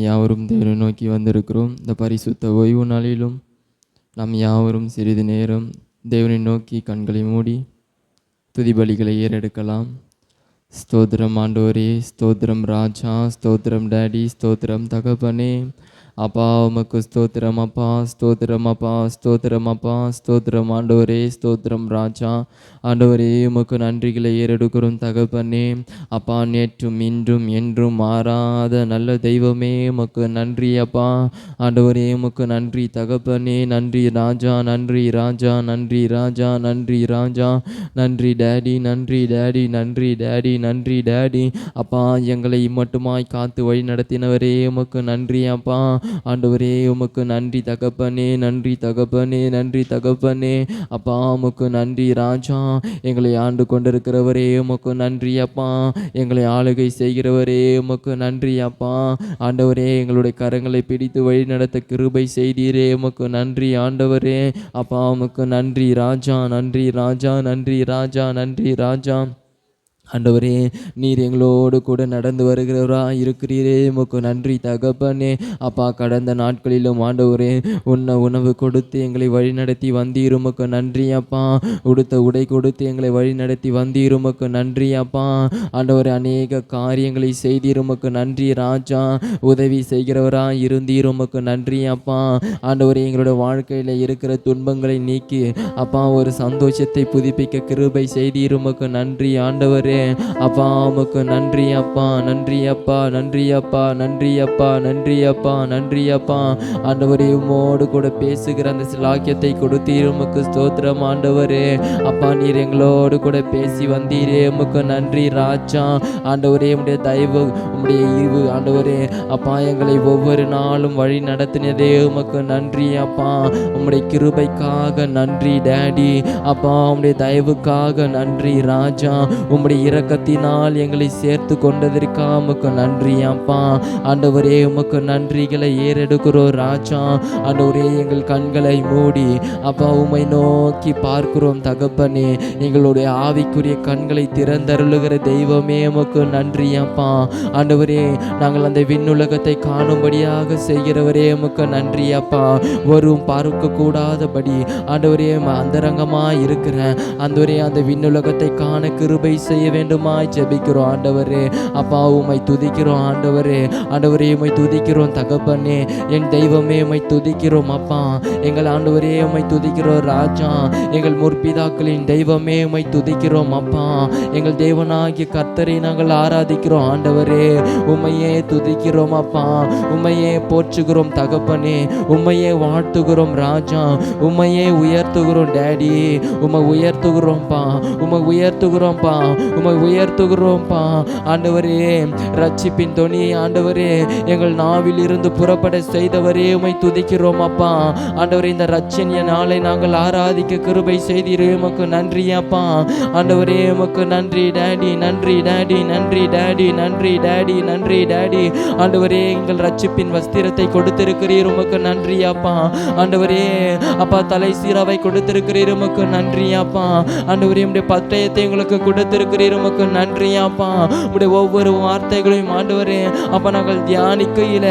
யாவரும் தேவனை நோக்கி வந்திருக்கிறோம். இந்த பரிசுத்த ஓய்வு நாளிலும் நாம் யாவரும் சிறிது நேரம் தேவனை நோக்கி கண்களை மூடி துதிபலிகளை ஏறெடுக்கலாம். ஸ்தோத்திரம் ஆண்டவரே, ஸ்தோத்திரம் ராஜா, ஸ்தோத்திரம் டேடி, ஸ்தோத்திரம் தகப்பனே. அப்பா உமக்கு ஸ்தோத்திரம் அப்பா, ஸ்தோத்திரம் அப்பா, ஸ்தோத்திரம் அப்பா, ஸ்தோத்திரம் ஆண்டவரே, ஸ்தோத்திரம் ராஜா. ஆண்டவரே உமக்கு நன்றிகளை ஏறெடுக்கிறோம் தகப்பனே. அப்பா நேற்றும் இன்றும் என்றும் மாறாத நல்ல தெய்வமே உமக்கு நன்றி அப்பா. ஆண்டவரே உமக்கு நன்றி தகப்பனே. நன்றி ராஜா, நன்றி ராஜா, நன்றி ராஜா, நன்றி ராஜா, நன்றி டேடி, நன்றி டேடி, நன்றி டேடி, நன்றி டேடி. அப்பா எங்களை மட்டுமாய் காத்து வழி நடத்தினவரே உமக்கு நன்றி அப்பா. ஆண்டவரே உமக்கு நன்றி தகப்பனே, நன்றி தகப்பனே, நன்றி தகப்பனே. அப்பா உமக்கு நன்றி ராஜா. எங்களை ஆண்டு கொண்டிருக்கிறவரே உமக்கு நன்றி அப்பா. எங்களை ஆளுகை செய்கிறவரே உமக்கு நன்றி அப்பா. ஆண்டவரே எங்களுடைய கரங்களை பிடித்து வழி நடத்த கிருபை செய்தீரே உமக்கு நன்றி ஆண்டவரே. அப்பா உமக்கு நன்றி ராஜா, நன்றி ராஜா, நன்றி ராஜா, நன்றி ராஜா. ஆண்டவரே நீர் எங்களோடு கூட நடந்து வருகிறவரா இருக்கிறீரே உமக்கு நன்றி தகப்பனே. அப்பா கடந்த நாட்களிலும் ஆண்டவரே உணவு கொடுத்து எங்களை வழிநடத்தி வந்தீர் உமக்கு நன்றி அப்பா. உடுத்த உடை கொடுத்து எங்களை வழிநடத்தி வந்தீர் உமக்கு நன்றி அப்பா. ஆண்டவரே அநேக காரியங்களை செய்தீர் உமக்கு நன்றி ராஜா. உதவி செய்கிறவரா இருந்தீர் உமக்கு நன்றி அப்பா. ஆண்டவரே எங்களுடைய வாழ்க்கையில் இருக்கிற துன்பங்களை நீக்கி அப்பா ஒரு சந்தோஷத்தை புதுப்பிக்க கிருபை செய்தீர் உமக்கு நன்றி ஆண்டவரே. அப்பா உமக்கு நன்றி அப்பா, நன்றி அப்பா, நன்றி அப்பா, நன்றி அப்பா, நன்றி அப்பா, நன்றி அப்பா. ஆண்டவரே உம்மோடு கூட பேசுகிற அந்த சிலாக்கியத்தை கொடுத்தீர் உமக்கு ஸ்தோத்திரம் ஆண்டவரே. அப்பா நீர் எங்களோடு கூட பேசி வந்தீரே உமக்கு நன்றி ராஜா. ஆண்டவரே உம்முடைய தயவு, உம்முடைய ஈவு ஆண்டவரே அப்பா எங்களை ஒவ்வொரு நாளும் வழி நடத்தினதே உமக்கு நன்றி அப்பா. உம்முடைய கிருபைக்காக நன்றி டேடி. அப்பா உம்முடைய தயவுக்காக நன்றி ராஜா. உம்முடைய இரக்கத்தினால் எங்களை சேர்த்து கொண்டதற்காக உமக்கு நன்றி அப்பா. ஆண்டவரே உமக்கு நன்றிகளை ஏறெடுக்கிறோம் ராஜா. ஆண்டவரே எங்கள் கண்களை மூடி அப்பா உம்மை நோக்கி பார்க்கிறோம் தகப்பனே. எங்களுடைய ஆவிக்குரிய கண்களை திறந்தருளுகிற தெய்வமே உமக்கு நன்றி அப்பா. ஆண்டவரே நாங்கள் அந்த விண்ணுலகத்தை காணும்படியாக செய்கிறவரே உமக்கு நன்றி அப்பா. வரும் பார்க்க கூடாதபடி ஆண்டவரே அந்தரங்கமாய் இருக்கிற ஆண்டவரே அந்த விண்ணுலகத்தை காண கிருபை செய்ய வேண்டுமாய் ஜெபிக்கிறோம் ஆண்டவரே. அப்பா உம்மை துதிக்கிறோம் ஆண்டவரே. ஆண்டவரே உம்மை துதிக்கிறோம் தகப்பனே. என் தெய்வமே உம்மை துதிக்கிறோம் அப்பா. எங்கள் ஆண்டவரே உம்மை துதிக்கிறோம் ராஜா. எங்கள் முற்பிதாக்களின் தெய்வமே உம்மை துதிக்கிறோம் அப்பா. எங்கள் தேவனாகிய கர்த்தரை நாங்கள் ஆராதிக்கிறோம் ஆண்டவரே. உம்மையே துதிக்கிறோம் அப்பா. உம்மையே போற்றுகிறோம் தகப்பனே. உம்மையே வாழ்த்துகிறோம் ராஜா. உம்மையே உயர்த்துகிறோம் டேடி. உம்மை உயர்த்துகிறோம்ப்பா, உம்மை உயர்த்துகிறோம்ப்பா, உம்மை உயர்த்துகிறோம்ப்பா. ஆண்டவரே ரட்சிப்பின் தொனி ஆண்டவரே எங்கள் நாவில் இருந்து புறப்பட செய்தவரே உம்மை துதிக்கிறோம் அப்பா. ஆண்டவரே இந்த ரட்சணிய நாளை நாங்கள் ஆராதிக்க கிருபை செய்தீரே உமக்கு நன்றி அப்பா. ஆண்டவரே உமக்கு நன்றி டேடி, நன்றி டேடி, நன்றி டேடி, நன்றி டேடி, நன்றி டேடி. ஆண்டவரே எங்கள் ரட்சிப்பின் வஸ்திரத்தை கொடுத்திருக்கிறீர் உமக்கு நன்றி அப்பா. ஆண்டவரே அப்பா தலை சீராவை கொடுத்திருக்கிறீர் உமக்கு நன்றி அப்பா. ஆண்டவரே உம்முடைய பட்டயத்தை எங்களுக்கு கொடுத்திருக்கிறீர் உமக்கு நன்றி அப்பா. உம்முடைய ஒவ்வொரு வார்த்தைகளையும் ஆண்டவரே அப்பா நாங்கள் தியானிக்கையில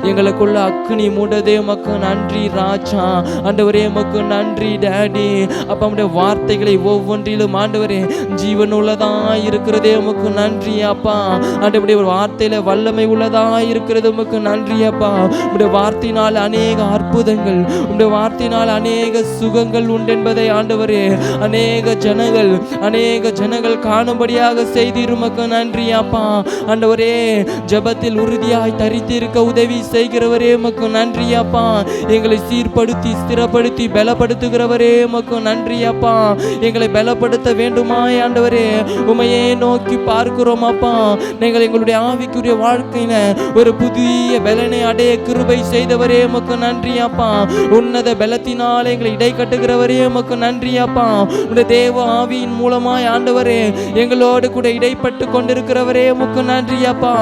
எங்களுக்குள்ள அக்னி மூடதே உமக்கு நன்றி ராஜா. ஆண்டவரே உமக்கு நன்றி டேடி. அப்பா உம்முடைய வார்த்தைகளை ஒவ்வொன்றிலும் ஆண்டவரே ஜீவன் உள்ளதா இருக்கிறதே உமக்கு நன்றி அப்பா. ஆண்டவருடைய வார்த்தையில வல்லமை உள்ளதா இருக்கிறது உமக்கு நன்றி அப்பா. உம்முடைய வார்த்தையினால் அநேக அற்புதங்கள், உம்முடைய வார்த்தையினால் அநேக சுகங்கள் உண்டென்பதை ஆண்டவரே அநேக ஜனங்கள் காணும்படியாக செய்தீர் உமக்கு நன்றி அப்பா. ஆண்டவரே ஜெபத்தில் உறுதியாய் தரித்திருக்க உதவி செய்கிறவரே உமக்கு நன்றி அப்பா. எங்களை சீர்படுத்தி ஸ்திரப்படுத்தி பலப்படுத்துகிறவரே உமக்கு நன்றி அப்பா. எங்களை பலப்படுத்த வேண்டுமாய் ஆண்டவரே உம்மையே நோக்கி பார்க்கிறோம் அப்பா. நீங்கள் எங்களுடைய ஆவிக்குரிய வாழ்க்கையில ஒரு புதிய பலனை அடைய கிருபை செய்தவரே உமக்கு நன்றி அப்பா. உன்னத பலத்தினால் எங்களை இடை கட்டுகிறவரே உமக்கு நன்றி அப்பா. உடைய தேவ ஆவியின் மூலமாய் ஆண்டவரே எங்களோடு கூட இடைப்பட்டு கொண்டிருக்கிறவரே உமக்கு நன்றி அப்பா.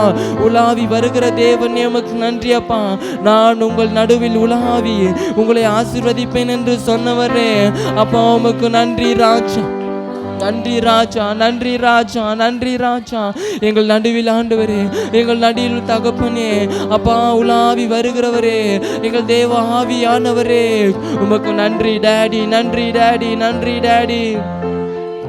உலாவி வருகிற தேவனே உமக்கு நன்றி அப்பா. நான் உங்கள் நடுவில் உலாவி உங்களை ஆசீர்வதிப்பேன் என்று சொன்னவரே அப்பா உமக்கு நன்றி ராஜா. நன்றி ராஜா, நன்றி ராஜா, நன்றி ராஜா. எங்கள் நடுவில் ஆண்டவரே, எங்கள் நடுவில் தகப்பனே, அப்பா உலாவி வருகிறவரே, எங்கள் தேவ ஆவியானவரே, உமக்கு நன்றி டாடி, நன்றி டாடி, நன்றி டாடி.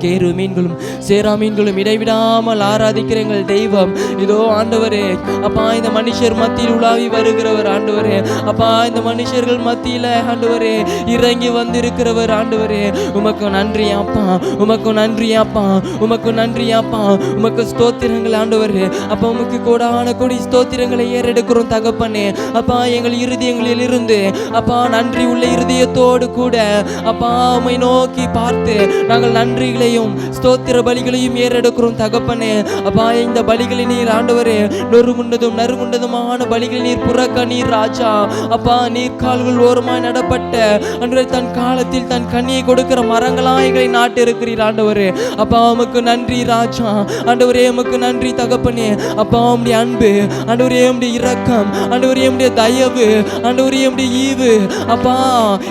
கேரு மீன்களும் சேரா மீன்களும் இடைவிடாமல் ஆராதிக்கிற எங்கள் தெய்வம் இதோ ஆண்டவரே, அப்பா இந்த மனுஷர் மத்தியில் உலாவி வருகிறவர் ஆண்டவரே, அப்பா இந்த மனுஷர்கள் மத்தியில ஆண்டவரே இறங்கி வந்திருக்கிறவர் ஆண்டவரே, உமக்கு நன்றி அப்பா, உமக்கு நன்றி அப்பா, உமக்கு நன்றி அப்பா, உமக்கு ஸ்தோத்திரங்கள் ஆண்டவரே. அப்பா உமக்கு கோடான கோடி ஸ்தோத்திரங்களை ஏறெடுக்கிறோம் தகப்பனே. அப்பா எங்கள் இருதயங்களில் இருந்து அப்பா நன்றி உள்ள இருதயத்தோடு கூட அப்பா உம்மை நோக்கி பார்த்து நாங்கள் நன்றிகளை ஸ்தோத்திர பலிகளையும் ஏறெடுக்கிறோம் தகப்பனே. அப்பா இந்த பலிகளை நீர் ஆண்டவரே நொறுங்குண்டதும் நறுங்குண்டதுமான பலிகளை நீர் புறக்கணீர் ராஜா. அப்பா நீர் கால்கள் ஓரமாய் நடப்பட்ட அன்றைய தன் காலத்தில் தன் கனியை கொடுக்கிற மரங்களா எங்களை நாட்டு இருக்கிறீர் ஆண்டவரே. அப்பா உமக்கு நன்றி ராஜா, ஆண்டவரே உமக்கு நன்றி தகப்பனே. அப்பா உம்முடைய அன்பு ஆண்டவரே, உம்முடைய இரக்கம் ஆண்டவரே, உம்முடைய தயவு ஆண்டவரே, உம்முடைய ஈவு அப்பா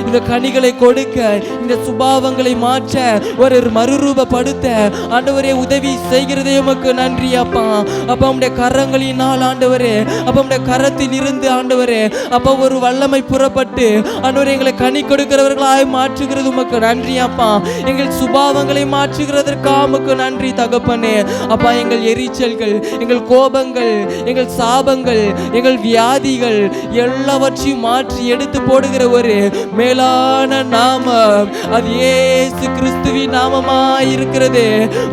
இந்த கனிகளை கொடுக்க, இந்த சுபாவங்களை மாற்ற, ஒரு மறுரூபப்படுத்த ஆண்டவரே உதவி செய்கிறதே உமக்கு நன்றி அப்பா. அப்பா உம்முடைய கரங்களினால் ஆண்டவரே, அப்பா உம்முடைய கரத்தில் இருந்து ஆண்டவரே அப்பா ஒரு வல்லமை புறப்பட்டு ஆண்டவரே எங்களை கனி கொடுக்கிறவர்களாய் மாற்றுகிறது உமக்கு நன்றி அப்பா. எங்கள் சுபாவங்களை மாற்றுகிறதற்காக உமக்கு நன்றி தகப்பனே. அப்பா எங்கள் எரிச்சல்கள், எங்கள் கோபங்கள், எங்கள் சாபங்கள், எங்கள் வியாதிகள் எல்லாவற்றையும் மாற்றி எடுத்து போடுகிற ஒரு மேலான நாமம் அது இயேசு கிறிஸ்துவின் நாமமா இருக்கிறது.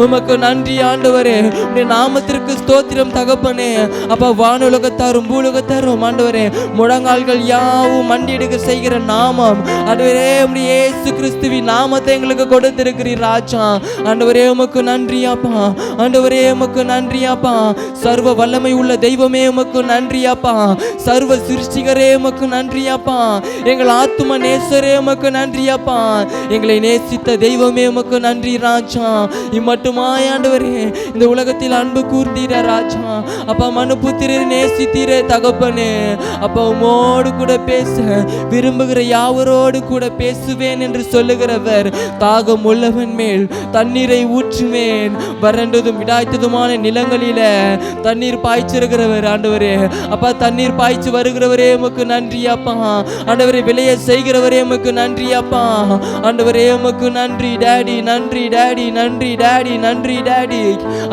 உமக்கு நன்றி ஆண்டவரே, உம்முடைய நாமத்திற்கு ஸ்தோத்திரம் தகப்பனே. அப்பா வானுலகத்தாரும் பூலோகத்தாரும் ஆண்டவரே முழங்கால்கள் யாவும் மண்டியிடுக செய்கிற நாமம் ஆண்டவரே உம்முடைய இயேசு கிறிஸ்துவின் நாமத்தை எங்களுக்கு கொடுத்திருக்கிறீர் ராஜா. ஆண்டவரே உமக்கு நன்றி அப்பா, ஆண்டவரே உமக்கு நன்றி அப்பா. சர்வ வல்லமை உள்ள தெய்வமே உமக்கு நன்றி அப்பா. சர்வ சிருஷ்டிகரே உமக்கு நன்றி அப்பா. எங்கள் ஆத்தும நேசரே உமக்கு நன்றி அப்பா. எங்களை நேசித்த தெய்வமே உமக்கு நன்றி ராஜா. இம்மட்டுமாய் ஆண்டவரே இந்த உலகத்தில் அன்பு கூர்ந்தீர ராஜா. அப்பா மனுபுத்திரரை நேசித்தீரே தகப்பனே. அப்பா உம்மோடு கூட பேச விரும்புகிற யாவரோடு கூட பேசுவேன் என்று சொல்லுகிறவர், தாகம் உள்ளவன் மேல் தண்ணீரை ஊற்றுவேன், வறண்டதும் விடாய்த்ததுமான நிலங்களில தண்ணீர் பாய்ச்சிருக்கிறவர் ஆண்டவரே. அப்பா தண்ணீர் பாய்ச்சி வருகிறவரே உமக்கு நன்றி அப்பா. ஆண்டவரே விளைய செய்கிறவரே உமக்கு நன்றி அப்பா. ஆண்டவரே உமக்கு நன்றி டாடி, நன்றி டாடி, நன்றி டாடி, நன்றி டாடி.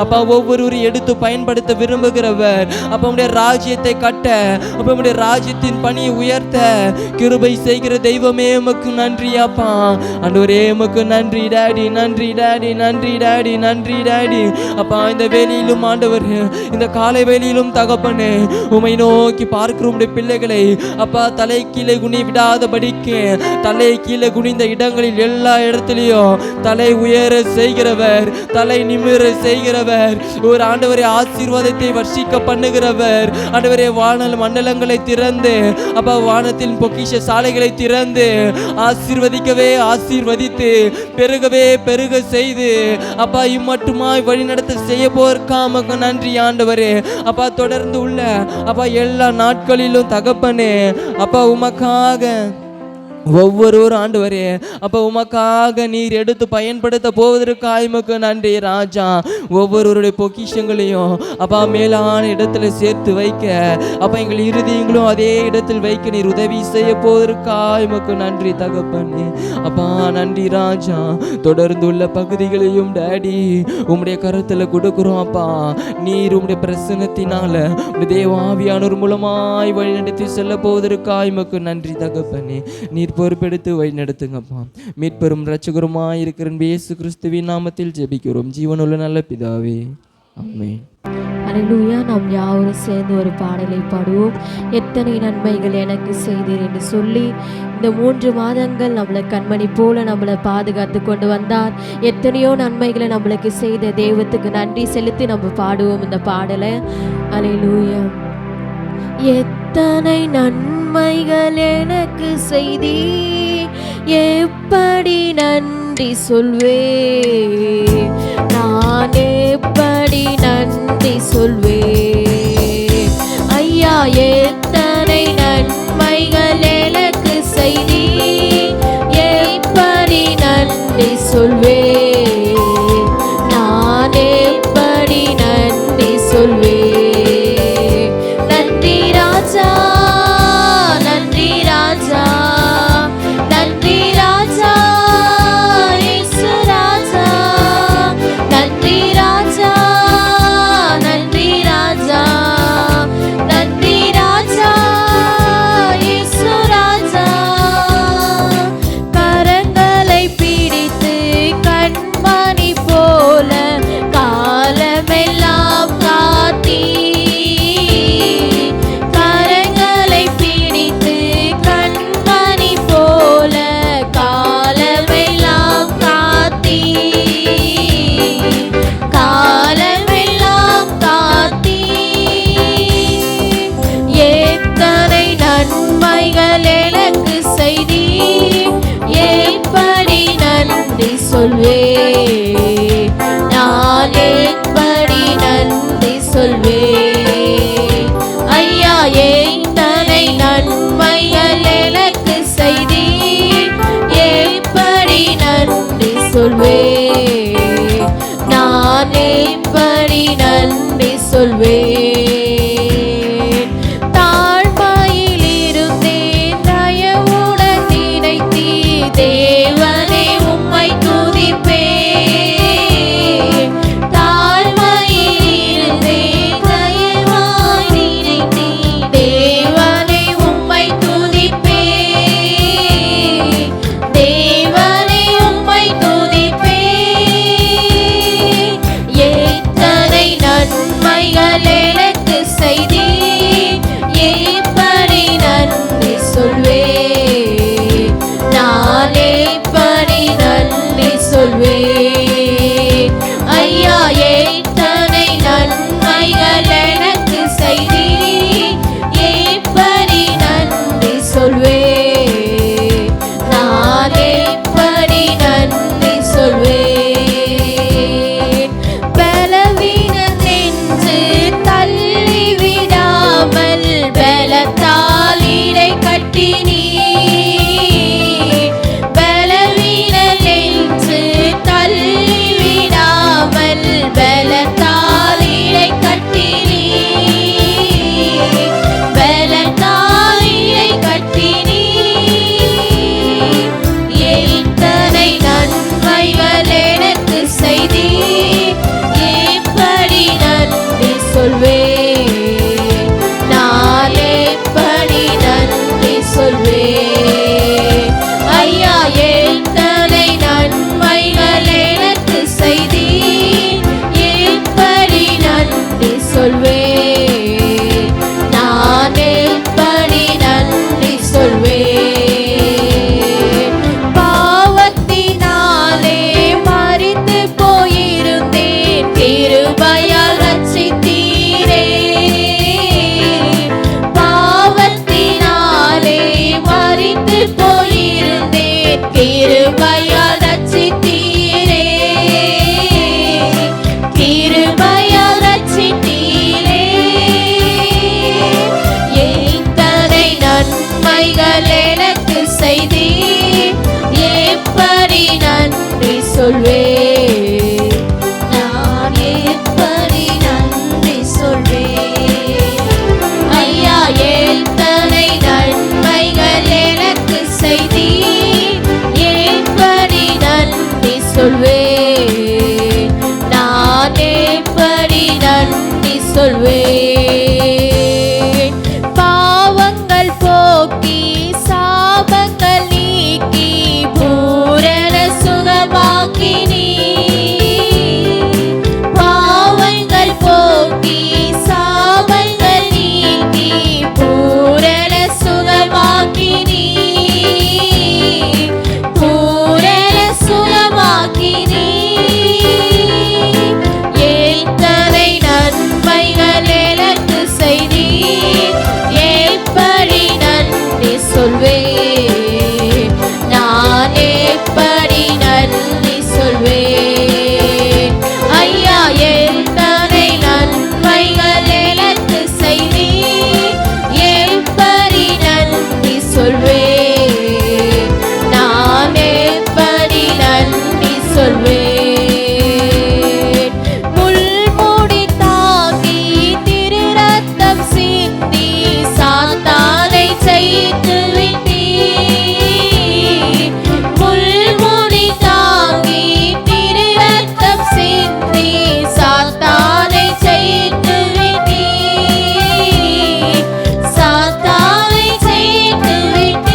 அப்பா ஒவ்வொருவரையும் எடுத்து பயன்படுத்த விரும்புகிறவர், அப்பா உம்முடைய ராஜ்யத்தை கட்ட, அப்பா உம்முடைய ராஜ்யத்தின் பணியை உயர்த்த கிருபை செய்கிற தெய்வமே உமக்கு நன்றி அப்பா. ஆண்டவரே உமக்கு நன்றி டாடி, நன்றி டாடி, நன்றி டாடி, நன்றி டாடி. அப்பா இந்த வேளையிலும் ஆண்டவரே, இந்த காலை வேளையிலும் தகப்பனே உம்மை நோக்கி பார்க்கிற உம்முடைய பிள்ளைகளை அப்பா தலை கீழே குனி விடாதபடிக்கு, தலை கீழே குனிந்த இடங்களில் எல்லா இடத்திலையும் தலை உயர செய்கிறவர், தலை நிமிர செய்கிறவர், ஒரு ஆண்டவரே ஆசீர்வாதத்தை வர்ஷிக்க பண்ணுகிறவர். ஆண்டவரே வானல் மண்டலங்களை திறந்து அப்பா வானத்தின் பொக்கிஷ சாலைகளை திறந்து ஆசீர்வதிக்கவே ஆசீர்வதித்து பெருகவே பெருக செய்து அப்பா இம்மட்டுமாய் வழிநடத்த செய்ய போர்க்காம நன்றி ஆண்டவரே. அப்பா தொடர்ந்து உள்ள அப்பா எல்லா நாட்களிலும் தகப்பனே அப்பா உமக்காக ஒவ்வொருவரும் ஆண்டவரே அப்போ உமக்காக நீர் எடுத்து பயன்படுத்த போவதற்காக உமக்கு நன்றி ராஜா. ஒவ்வொருவருடைய பொக்கிஷங்களையும் அப்பா மேலான இடத்துல சேர்த்து வைக்க, அப்பா எங்கள் இருதயங்களும் அதே இடத்தில் வைக்க நீர் உதவி செய்ய போவதற்காக உமக்கு நன்றி தகப்பனே. அப்பா நன்றி ராஜா. தொடர்ந்து உள்ள பகுதிகளையும் டாடி உம்முடைய கருத்தில் கொடுக்குறோம் அப்பா. நீர் உம்முடைய பிரசன்னத்தினால உம்முடைய தேவாவியானோர் மூலமாய் வழிநடத்தி செல்ல போவதற்காக உமக்கு நன்றி தகப்பனே. நீர் பொறுப்பெடுத்து வழி நடத்துங்கப்பா. மீட்பெரும் இரட்சகருமாய் இருக்கிற இயேசு கிறிஸ்துவின் நாமத்தில் ஜெபிக்கிறோம் ஜீவனுள்ள நல்ல பிதாவே, ஆமென். அல்லேலூயா. நாம் யாவரும் சேர்ந்து ஒரு பாடலை பாடுவோம். எத்தனை நன்மைகள் எனக்கு செய்தீர் என்று சொல்லி இந்த 3 மாதங்கள் நம்மளை கண்மணி போல நம்மளை பாதுகாத்து கொண்டு வந்தார். எத்தனையோ நன்மைகளை நம்மளுக்கு செய்த தெய்வத்துக்கு நன்றி செலுத்தி நம்ம பாடுவோம் இந்த பாடலை. அல்லேலூயா. எத்தனை நன்மைகள் எனக்கு செய்தி, எப்படி நன்றி சொல்வே, நான் எப்படி நன்றி சொல்வே. ஐயா எத்தனை நன்மைகள் எனக்கு செய்தி, எப்படி நன்றி சொல்வே. சொல்வேன், நான் எப்படி நன்றி சொல்வேன். ஐயா எத்தனை நன்மைகள் எனக்கு செய்தீர், எப்படி நன்றி சொல்வேன், நான் எப்படி நன்றி சொல்வேன். தாழ்மையில் இருந்தேன் தயவுடன் நினைத்தீர், தேவனே உம்மை துதிப்பேன். தாழ்மையில் இருந்தேன் தயவாய் நினைத்தீர், தேவனே உம்மை துதிப்பேன். தேவனே உம்மை துதிப்பேன். எத்தனை நன்மைகள் எனக்கு செய்தீர், எப்படி நன்றி சொல்வேன், நான் எப்படி நன்றி சொல்வேன். ஐயா எத்தனை நன்மைகள் எனக்கு செய்தீர், எப்படி நன்றி சொல்வேன், நான் எப்படி நன்றி சொல்வேன். பலவீன நெஞ்சு தள்ளிவிடாமல் பலத்தால் இடை கட்டினீர். பலவீன நெஞ்சு தள்ளிவிடாமல் பலத்தால் இடை கட்டினீர். பலத்தால் இடை கட்டினீர். எத்தனை நன்மைகள் எனக்கு செய்தீர், எப்படி நன்றி சொல்வேன், நான் எப்படி நன்றி சொல்வேன். ஐயா எத்தனை நன்மைகள் எனக்கு செய்தீர், எப்படி நன்றி சொல்வேன், நான் எப்படி நன்றி சொல்வேன். பாவத்தினாலே மரித்து போயிருந்தேன், கிருபையால் ரட்சித்தீரே. பாவத்தினாலே மரித்து போயிருந்தேன், கிருபையால் ரட்சித்தீரே. கிருபையால் ரட்சித்தீரே. எத்தனை நன்மைகள் எனக்கு செய்தீர், எப்படி நன்றி சொல்வேன், நான் எப்படி நன்றி சொல்வேன். ஐயா எத்தனை நன்மைகள் எனக்கு செய்தீர், எப்படி நன்றி சொல்வேன், நான் எப்படி நன்றி சொல்வேன். பாவங்கள் போக்கி சாபங்கள் நீக்கி பூரண சுகமாக்கினீர். பாவங்கள் போக்கி சாபங்கள் நீக்கி பூரண சுகமாக்கினீர். பூரண சுகமாக்கினீர். எத்தனை நன்மைகள் எனக்கு செய்தீர், எப்படி நன்றி சொல்வேன், நான் எப்படி நன்றி சொல்வேன். ஐயா எத்தனை நன்மைகள் எனக்கு செய்தீர், எப்படி நன்றி சொல்வேன், நான் எப்படி நன்றி சொல்வேன். முள்முடி தாங்கி திரு ரத்தம் சிந்தி சாத்தானை ஜெயித்து விட்டீர். முள்முடி தாங்கி திரு ரத்தம் சிந்தி சாத்தானை ஜெயித்து விட்டீர். சாத்தானை ஜெயித்து விட்டீர்.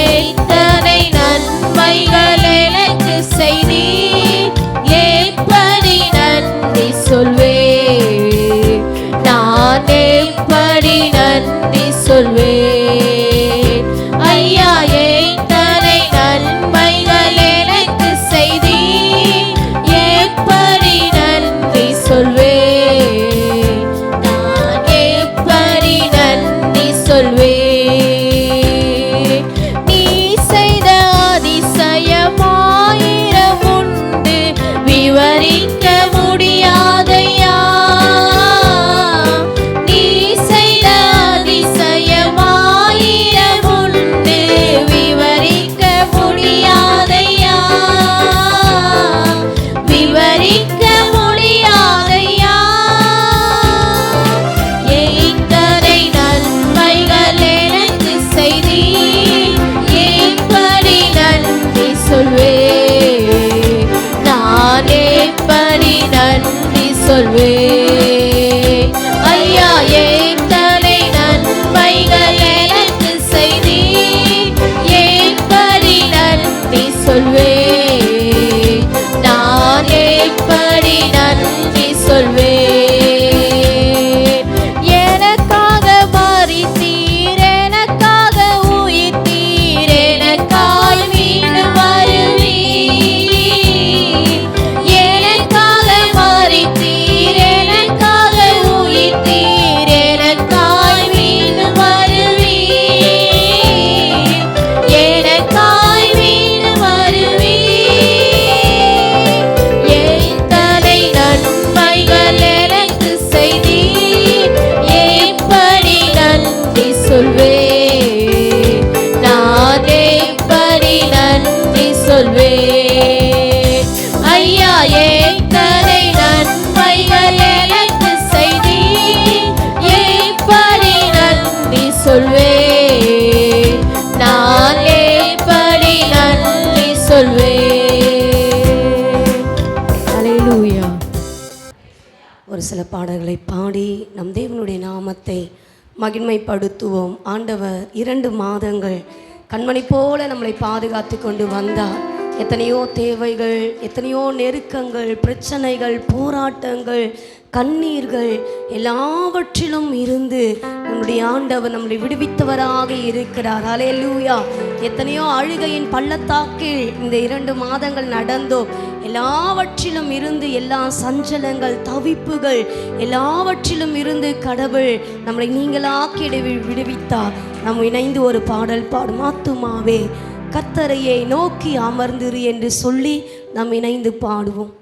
எத்தனை நன்மைகள் எனக்கு செய்தீர், எப்படி நன்றி சொல்வேன், நான் எப்படி நன்றி சொல்வேன். ஐயா எத்தனை நன்மைகள் எனக்கு செய்தீர், எப்படி நன்றி சொல்வேன், நான் எப்படி நன்றி சொல்வேன். நீ செய்த அதிசய சொல்வேன். ஐயா எத்தனை நன்மைகள் எனக்கு செய்தீர், எப்படி நன்றி சொல்வேன், நான் எப்படி நன்றி சொல்வேன். எனக்காக மரித்தீர், எனக்காக உயிர்த்தீர், எனக்காய் மீண்டும் வருவீர். எனக்காக மரித்தீர், எனக்காக உயிர்த்தீர், எனக்காய் மீண்டும் வருவீர். எனக்காய் மீண்டும் வருவீர். எத்தனை நன்மைகள் எனக்கு செய்தீர், எப்படி நன்றி சொல்வேன், நான் எப்படி நன்றி சொல்வேன். ஐயா எத்தனை நன்மைகள் எனக்கு செய்தீர், எப்படி நன்றி சொல்வேன், நான் எப்படி நன்றி சொல்வேன். ஹல்லேலூயா. ஒரு சில பாடல்களை பாடி நம் தேவனுடைய நாமத்தை மகிமைப்படுத்துவோம். ஆண்டவர் 2 மாதங்கள் கண்மணி போல நம்மளை பாதுகாத்து கொண்டு வந்தார். எத்தனையோ தேவைகள், எத்தனையோ நெருக்கங்கள், பிரச்சனைகள், போராட்டங்கள், கண்ணீர்கள் எல்லாவற்றிலும் இருந்து நம்முடைய ஆண்டவர் நம்மளை விடுவித்தவராக இருக்கிறார். ஹல்லேலூயா. எத்தனையோ அழுகையின் பள்ளத்தாக்கில் இந்த 2 மாதங்கள் நடந்தோம். எல்லாவற்றிலும் இருந்து, எல்லா சஞ்சலங்கள், தவிப்புகள் எல்லாவற்றிலும் இருந்து கடவுள் நம்மளை நீங்களாக்கி விடுவித்தார். நாம் இணைந்து ஒரு பாடல் பாடும். ஆத்துமாவே கர்த்தரையே நோக்கி அமர்ந்திரு என்று சொல்லி நாம் இணைந்து பாடுவோம்.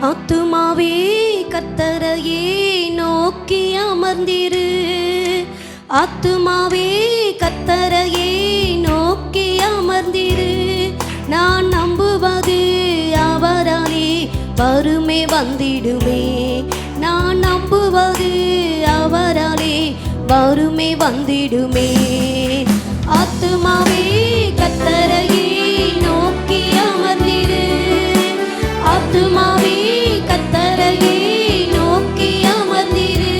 ஆத்துமாவே கர்த்தரையே நோக்கி அமர்ந்திரு, ஆத்துமாவே கர்த்தரையே நோக்கி அமர்ந்திரு. நான் நம்புவது அவராலே வறுமை வந்திடுமே, நான் நம்புவது அவராலே வறுமை வந்திடுமே. ஆத்துமாவே கர்த்தரையே நோக்கி அமர்ந்திரு, ஆத்துமாவே கர்த்தரையே நோக்கி அமர்ந்திரு.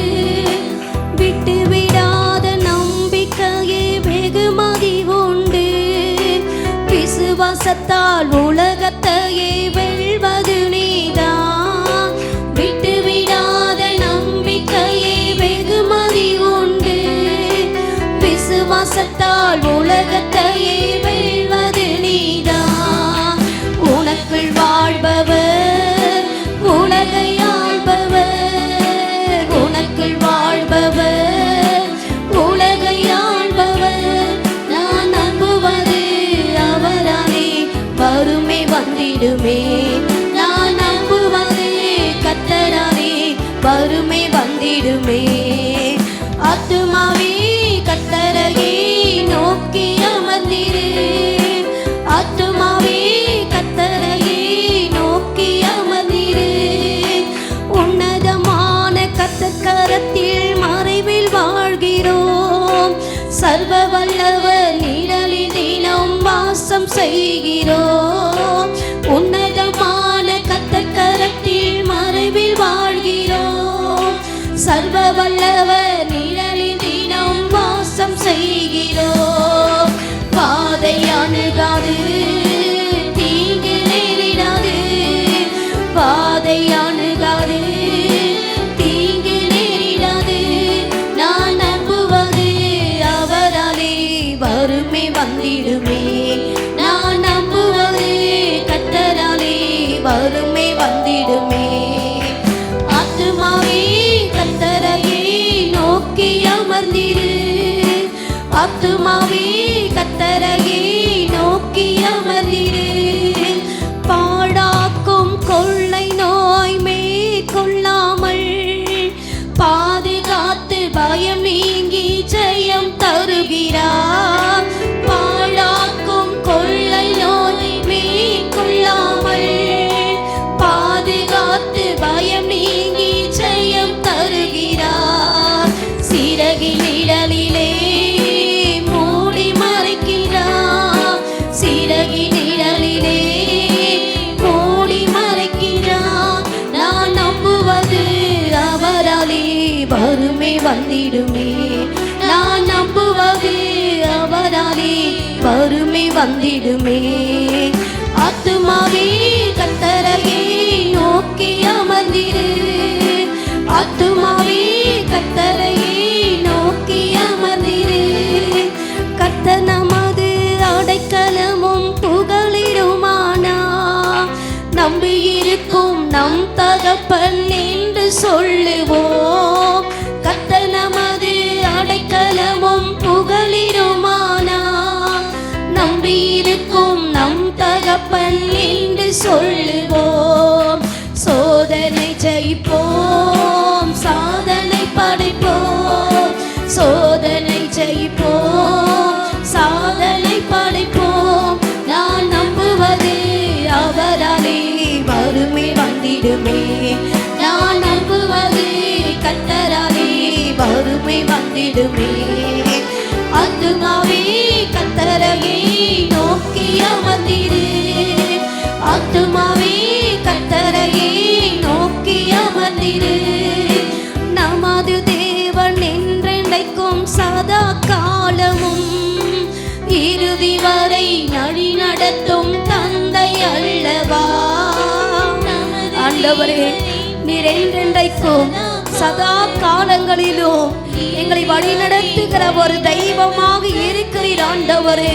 விட்டு விடாத நம்பிக்கையே வெகுமதி உண்டு, விசுவாசத்தால் உலகத்தையே வெல்வது நீதான். விட்டு விடாத நம்பிக்கையே வெகுமதி உண்டு, விசுவாசத்தால் உலகத்தையே வெல்வது நீதான். உனக்குள் வாழ்பவர் உலகை ஆள்பவர், உனக்குள் வாழ்பவர் உலகை ஆள்பவர். நான் நம்புவது அவராலே வறுமை வந்திடுமே, நான் நம்புவது கர்த்தராலே வறுமை வந்திடுமே. ஆத்துமாவே கர்த்தரையே நோக்கி அமர்ந்திரு, ஆத்துமாவே கர்த்தரையே நோக்கி அமர்ந்திரு. உன்னதமான கர்த்தர் கரத்தில் மறைவில் வாழ்கிறோம், சர்வ வல்லவர் நிழலில் தினம் வாசம் செய்கிறோம். உன்னதமான கர்த்தர் கரத்தில் மறைவில் வாழ்கிறோம், சர்வ வல்லவர் நிழலில் தினம் வாசம் செய்கிறோம். பாதை அணுகாது, தீங்கு நேரிடாது, பாதை அணுகாது, தீங்கு நேரிடாது. நான் நம்புவது அவராலே வறுமை வந்திடுமே, நான் நம்புவது கர்த்தராலே வறுமை வந்திடுமே. ஆத்துமாவே கர்த்தரையே நோக்கி அமர்ந்திரு, ஆத்துமாவே கர்த்தரையே நோக்கி அமர்ந்திரு. பாழாக்கும் கொள்ளை நோய் மேற்கொள்ளாமல் பாதுகாத்து பயம் நீங்கி ஜெயம் தருகிறார். பாழாக்கும் கொள்ளை நோய் மேற்கொள்ளாமல் பாதுகாத்து பயம் நீங்கி ஜெயம் தருகிறார். சிறகின் நிழலிலே மூடி மறைக்கிறார், சிறகின் நிழலிலே மூடி மறைக்கிறார். வறுமை வந்திடுமே. நான் நம்புவது அவராலே வறுமை வந்திடுமே. ஆத்துமாவே கர்த்தரையே நோக்கி அமர்ந்திரு. ஆத்துமாவே கர்த்தரையே நோக்கி அமர்ந்திரு. கர்த்தர் நமது அடைக்கலமும் புகலிடுமானா. நம்பியிருக்கும் நம் தகப்பன் என்று சொல்லுவோம். கர்த்தர் நமது அடைக்கலமும் புகலிடுமானா. நம்பியிருக்கும் நம் தகப்பன் என்று சொல்லுவோம். சோதனை ஜெயிப்போம், சாதனை படைப்போம். சோதனை ஜெயிப்போம், சாதனை படைப்போம். நான் நம்புவது அவராலே வறுமை வந்திடுமே. நான் நம்புவது கர்த்தராலே வறுமை வந்திடுமே. ஆத்துமாவே கர்த்தரையே நோக்கி அமர்ந்திரு. ஆத்துமாவே கர்த்தரையே நோக்கி அமர்ந்திரு. நமது தேவன் என்றென்றைக்கும் சதா காலமும் இறுதி வரை நடி நடத்தும் தந்தை அல்லவா. ஆண்டவரே, நீர் என்றென்றைக்கும் சதா காலங்களிலும் எங்களை வழி நடத்துகிற ஒரு தெய்வமாக இருக்கிறீர். ஆண்டவரே,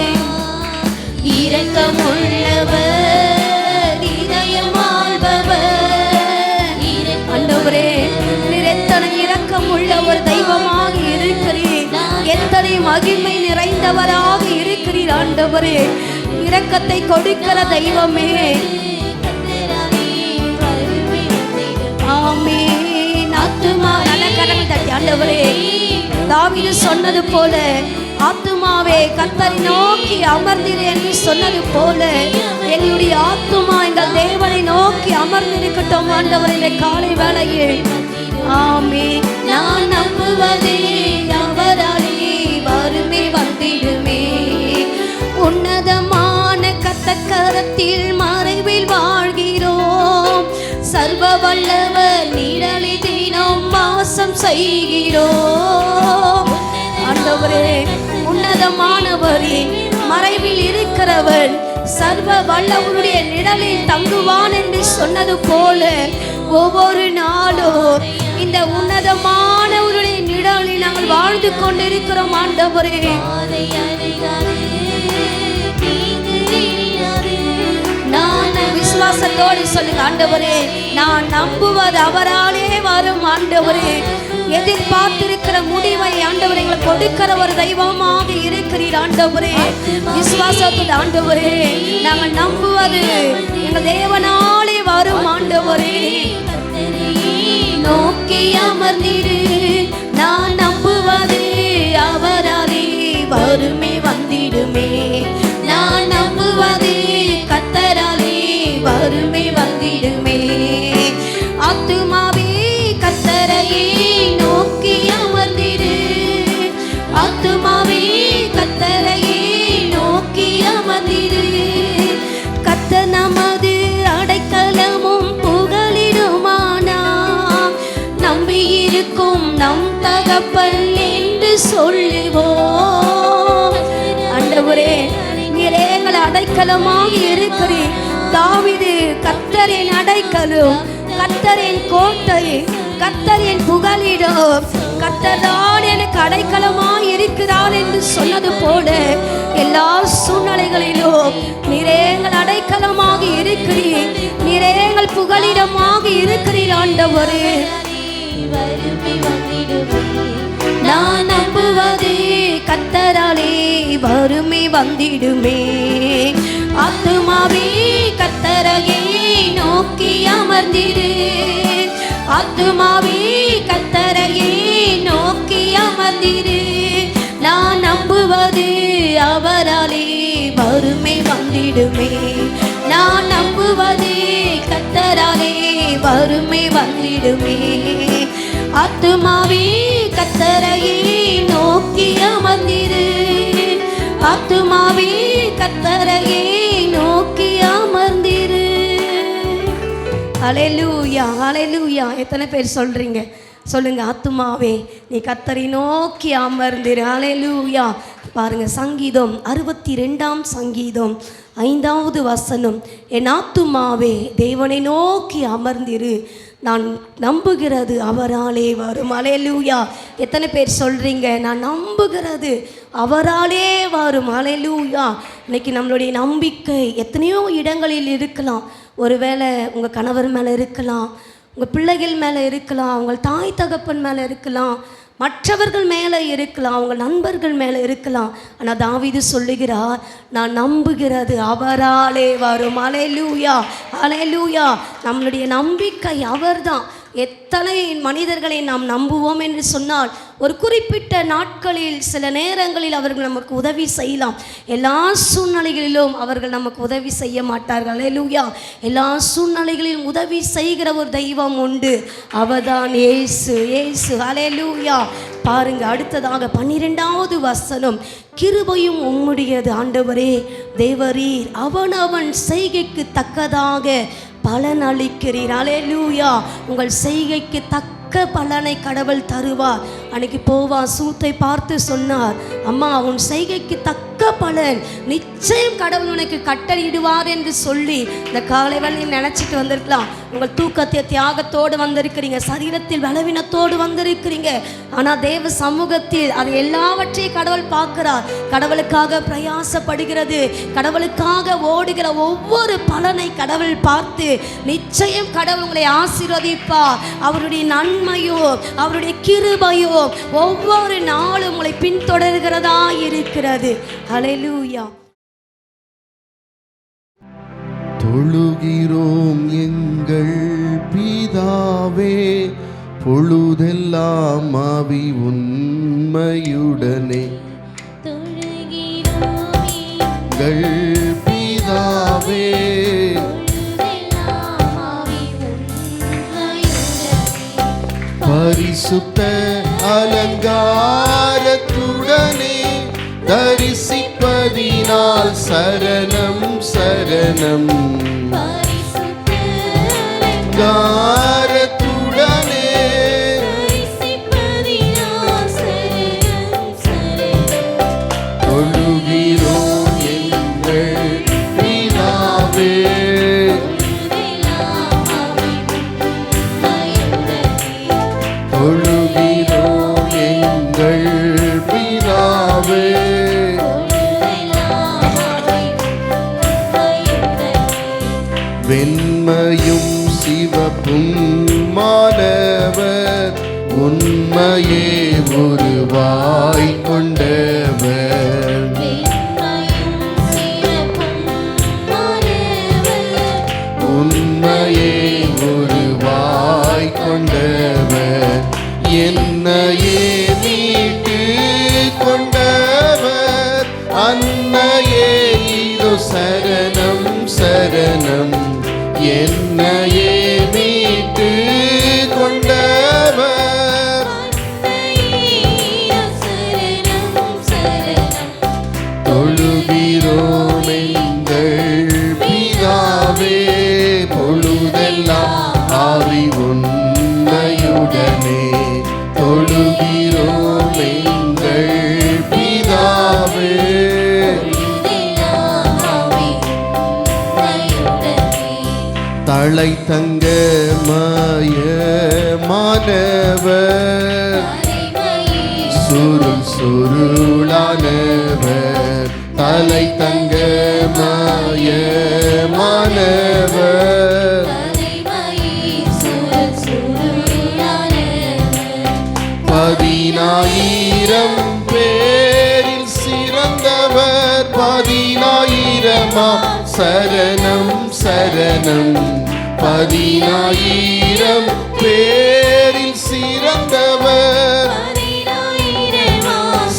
இரக்கமுள்ளவர், இதயம் ஆள்பவர். ஆண்டவரே, நீர் எத்தனை இரக்கம் உள்ள ஒரு தெய்வமாக இருக்கிறீர். எத்தனை மகிமை நிறைந்தவராக இருக்கிறீர். ஆண்டவரே, இரக்கத்தை கொடுக்கிற தெய்வமே. ஆமென். ஆத்துமா நலக்கரம் தட்டி ஆண்டவரே, தாவீது சொன்னது போல ஆத்துமாவே கர்த்தரை நோக்கி அமர்ந்திரு என்று சொன்னது போல எங்களுடைய ஆத்துமா எங்கள் தேவனை நோக்கி அமர்ந்திருக்கட்டும். ஆண்டவரே, காலை வேளையில் ஆமென். நான் நம்புவதே அவராலே வறுமை வந்திடுமே. உன்னதமான கர்த்தர் கரத்தில் மறைவில் வாழ்கிறோம். சர்வ வல்லவர் நிழலை தினம் வாசம் செய்கிறோம். ஆண்டவரே, உன்னதமானவரே, மறைவில் இருக்கிறவர் சர்வ வல்லவருடைய நிழலில் தங்குவான் என்று சொன்னது போல ஒவ்வொரு நாளும் இந்த உன்னதமானவருடைய நிழலில் நாங்கள் வாழ்ந்து கொண்டிருக்கிறோம். ஆண்டவரே, நான் விசுவாசத்தோடு சொல்லுங்க. ஆண்டவரே, நான் நம்புவது அவராலே வரும். ஆண்டவரே, எதிர்பார்த்திருக்கிற முடிவை ஆண்டவரே எங்களுக்கு கொடுக்கிற ஒரு தெய்வமாக இருக்கிறீர். ஆண்டவரே, விசுவாசத்தோடு ஆண்டவரே நாங்கள் நம்புவது எங்கள் தேவனாலே வரும். ஆண்டவரே, நோக்கி அமர்ந்திரு. நான் நம்புவது அவராலே வறுமை வந்திடுமே. நான் நம்புவது கர்த்தராலே வறுமை வந்திடுமே. ஆத்துமாவே கர்த்தரையே நோக்கி அமர்ந்திரு. ஆத்துமாவே கர்த்தரையே நோக்கி அமர்ந்திரு. கர்த்தர் நமது அடைக்கலமும் புகலிடுமானா. நம்பியிருக்கும் நம் தகப்பன் என்று சொல்லுவோம். ஆண்டவரே, நீரே எங்கள் அடைக்கலமாக இருக்கிறீர். தாவீது கர்த்தரின் அடைக்கலம், கர்த்தரின் கோட்டை, கர்த்தரின் புகலிடம், கர்த்தர்தான் எனக்கு அடைக்கலமாக இருக்கிறார் என்று சொன்னது போல எல்லா சூழ்நிலைகளிலும் நீரே எங்கள் அடைக்கலமாக இருக்கிறீர். நீரே எங்கள் புகலிடமாக இருக்கிறீர். ஆண்டவரே, நான் நம்புவது கர்த்தராலே வறுமை வந்திடுமே. ஆத்துமாவே கர்த்தரையே நோக்கி அமர்ந்திரு. ஆத்துமாவே கர்த்தரையே நோக்கி அமர்ந்திரு. நான் நம்புவது அவராலே வறுமை வந்திடுமே. நான் நம்புவது கர்த்தராலே வறுமை வந்திடுமே. ஆத்துமாவே கர்த்தரையே நோக்கி அமர்ந்திரு. ஆத்துமாவே கர்த்தரையே நோக்கி அமர்ந்திரு. ஹல்லேலூயா, ஹல்லேலூயா. எத்தனை பேர் சொல்றீங்க? சொல்லுங்க, ஆத்துமாவே நீ கர்த்தரை நோக்கி அமர்ந்திரு. ஹல்லேலூயா. பாருங்க, சங்கீதம் 62ஆம் சங்கீதம் 5வது வசனம், என் ஆத்துமாவே தேவனை நோக்கி அமர்ந்திரு, நான் நம்புகிறது அவராலே வரும். ஹல்லேலூயா. எத்தனை பேர் சொல்கிறீங்க, நான் நம்புகிறது அவராலே வரும்? ஹல்லேலூயா. இன்னைக்கு நம்மளுடைய நம்பிக்கை எத்தனையோ இடங்களில் இருக்கலாம். ஒருவேளை உங்கள் கணவர் மேலே இருக்கலாம், உங்கள் பிள்ளைகள் மேலே இருக்கலாம், உங்கள் தாய் தகப்பன் மேலே இருக்கலாம், மற்றவர்கள் மேலே இருக்கலாம், உங்கள் நண்பர்கள் மேலே இருக்கலாம். ஆனால் தாவீது சொல்லுகிறார், நான் நம்புகிறது அவராலே வரும். ஹல்லேலூயா, ஹல்லேலூயா. நம்மளுடைய நம்பிக்கை அவர்தான். எத்தனை மனிதர்களை நாம் நம்புவோம் என்று சொன்னால், ஒரு குறிப்பிட்ட நாட்களில் சில நேரங்களில் அவர்கள் நமக்கு உதவி செய்யலாம். எல்லா சூழ்நிலைகளிலும் அவர்கள் நமக்கு உதவி செய்ய மாட்டார்கள். ஹல்லேலூயா. எல்லா சூழ்நிலைகளிலும் உதவி செய்கிற ஒரு தெய்வம் உண்டு, அவர்தான் இயேசு. இயேசு. ஹல்லேலூயா. பாருங்க, அடுத்ததாக 12வது வசனம், கிருபையும் உம்முடையது ஆண்டவரே தேவரீர், அவனவன் செய்கைக்கு தக்கதாக பலன் அளிக்கிறீர். ஹல்லேலூயா. உங்கள் செய்கைக்கு தக்க பலனை கடவுள் தருவார். அன்னைக்கு போவா சூத்தை பார்த்து சொன்னார், அம்மா உன் செய்கைக்கு தக்க பலன் நிச்சயம் கடவுள் உனக்கு கட்டளையிடுவார் என்று சொல்லி இந்த காலை வேளையில் நினைச்சிட்டு வந்திருக்கலாம். உங்கள் தூக்கத்தை தியாகத்தோடு வந்திருக்கிறீங்க, சரீரத்தில் பலவீனத்தோடு வந்திருக்கிறீங்க. ஆனால் தேவ சமூகத்தில் அது எல்லாவற்றையும் கடவுள் பார்க்கிறார். கடவுளுக்காக பிரயாசப்படுகிறது, கடவுளுக்காக ஓடுகிற ஒவ்வொரு பலனை கடவுள் பார்த்து நிச்சயம் கடவுள் உங்களை ஆசீர்வதிப்பார். அவருடைய நன்மையோ அவருடைய கிருபையோ ஒவ்வொரு நாளும் உங்களை பின்தொடர்கிறதா இருக்கிறது. ஹல்லேலூயா. தொழுகிறோம் எங்கள் பிதாவே, பொழுதெல்லாம் ஆவி உண்மையுடனே. எங்கள் பிதாவே, பரிசுத்த அலங்காரத்துடனே தரிசிப்பதினால் சரணம் சரணம். அலங்காரத்துடனே தொழுகிறோம் எங்கள் பிதாவே, தொழுகிறோம் எங்கள் பிதாவே. வெண்மையும் சிவப்பும் மாணவர், உண்மையே உருவாய் கொண்டவர். உண்மையே உருவாய் கொண்டவர், என்னையே மீட்டு கொண்டவர். அன்னையே இதோ சரணம் சரணம், என்னையே மீட்டு கொண்டவர். தொழுகிறோம் எங்கள் பிதாவே, பொழுதெல்லாம் ஆவி உண்மையுடனே. தொழுகிறோம் எங்கள் பிதாவே. தலை தங்க மாயமானவர், சுருள் சுருளானவர். தலை தங்க மாயமானவர், 10,000 பேரில் சிறந்தவர். 10,000 சரணம் சரணம். 10,000 பேரில் சிறந்தவர்.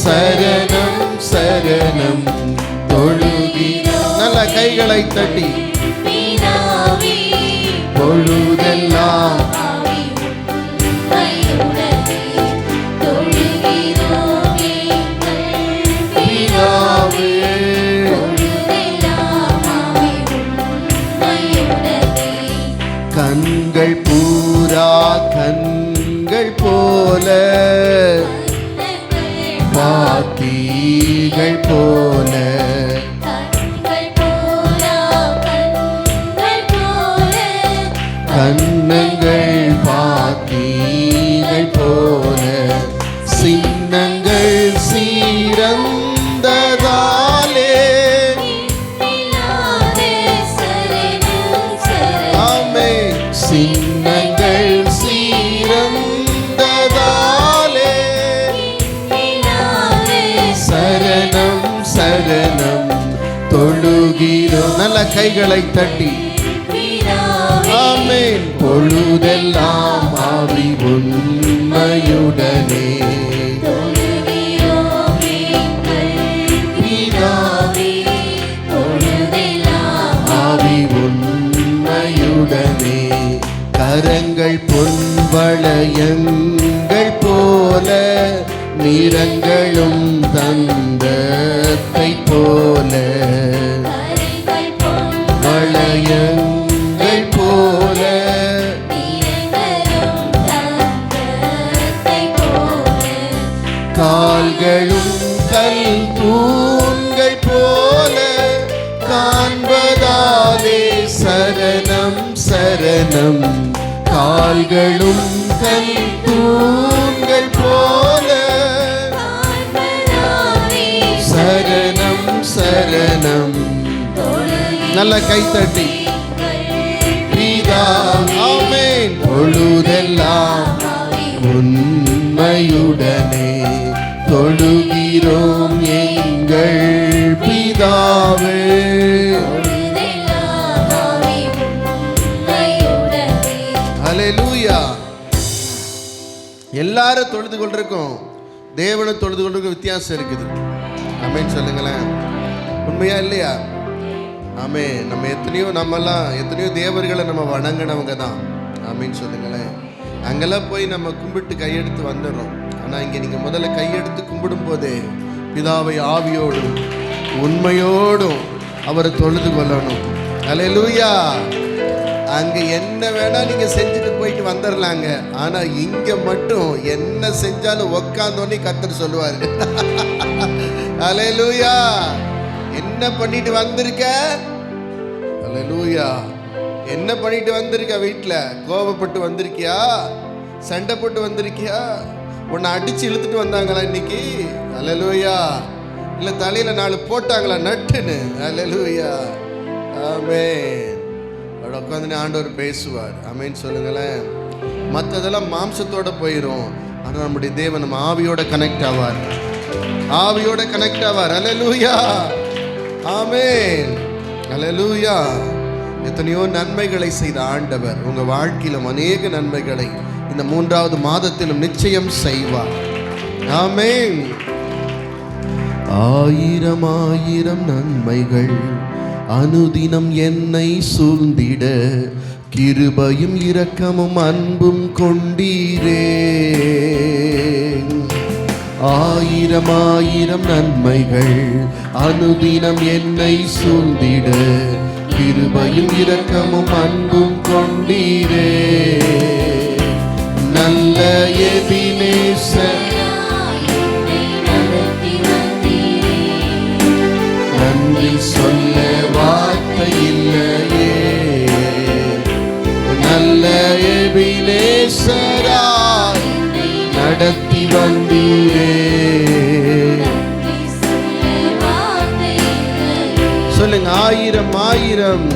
சரணம் சரணம். தொழுகிறோம். நல்ல கைகளை தட்டி பொழுதெல்லாம் பிதாவே. கண்கள் பூரா கண்கள் போ போல பாத்திகள் போல கண்ணங்கள் பாத்திகள் போல சின்னங்கள் சீரந்ததாலே ஆமே சின்னங்கள் சீரந்ததாலே சரணம் சரணம் தொழுகிறோம். நல்ல கைகளை தட்டி ஆமென். பொழுதெல்லாம் ஆவி உண்மையுடனே ஆவி உண்மையுடனே கரங்கள் பொன்வளையங்கள் போல நிறங்களும் தந்தத்தை போல வளையங்கள் போல கால்களும் கல் தூண்கள் போல காண்பதாலே சரணம் சரணம் கால்களும் கல் தூண்கள் போல சரணம் சரணம். நல்ல கைத்தட்டி பிதா ஆமென். பொழுதெல்லாம் உண்மையுடனே தொழுகிறோம் எங்கள் பிதாவே. ஹல்லேலூயா. எல்லாரும் தொழுது கொண்டிருக்கோம், தேவனை தொழுது கொண்டிருக்க வித்தியாசம் இருக்குது. ஆமென் சொல்லுங்களேன். உண்மையா இல்லையா? ஆமே. நம்மெல்லாம் எத்தனையோ தேவர்களை நம்ம வணங்கினவங்க தான். ஆமேன்னு சொல்லுங்களேன். அங்கெல்லாம் போய் நம்ம கும்பிட்டு கையெடுத்து வந்துடுறோம். ஆனால் இங்கே நீங்கள் முதல்ல கையெடுத்து கும்பிடும் போதே பிதாவை ஆவியோடும் உண்மையோடும் அவரை தொழுது கொள்ளணும். அல்லேலூயா. அங்கே என்ன வேணா நீங்கள் செஞ்சுட்டு போயிட்டு வந்துடலாங்க. ஆனால் இங்கே மட்டும் என்ன செஞ்சாலும் உக்காந்தோன்னே கர்த்தர் சொல்லுவார். அல்லேலூயா. என்ன பண்ணிட்டு வந்திருக்க? அல்லேலூயா. என்ன பண்ணிட்டு வந்திருக்க? வீட்டில் கோபப்பட்டு வந்திருக்கியா? சண்டை போட்டு வந்திருக்கியா? உன்னை அடிச்சு இழுத்துட்டு வந்தாங்களா இன்னைக்கு? அல்லேலூயா. இல்லை தலையில 4 போட்டாங்களா நட்டுன்னு? அல்லேலூயா. ஆமென். அவட உட்காந்து ஆண்டவர் பேசுவார். ஆமென் சொல்லுங்களேன். மற்றதெல்லாம் மாம்சத்தோட போயிடும். ஆனால் நம்முடைய தேவன் நம்ம ஆவியோட கனெக்ட் ஆவார். ஆவியோட கனெக்ட் ஆவார். அல்லேலூயா. ஆமென். அல்லேலூயா. எத்தனையோ நன்மைகளை செய்த ஆண்டவர் உங்க வாழ்க்கையிலும் அநேக நன்மைகளை இந்த 3வது மாதத்திலும் நிச்சயம் செய்வார். ஆமென். ஆயிரம் ஆயிரம் நன்மைகள் அனுதினம் என்னை சூழ்ந்திட கிருபையும் இரக்கமும் அன்பும் கொண்டீரே. ஆயிரம் ஆயிரம் நன்மைகள் அனுதினம் என்னை சூழ்ந்திட கிருபையும் இரக்கமும் அன்பும் கொண்டீரே. நல்ல எபினேசர் நன்றி சொல்ல வார்த்தை இல்லையே. நல்ல எபினேசராய் நடத்தி வந்தீரே. சொல்லுங்க. ஆயிரம் ஆயிரம்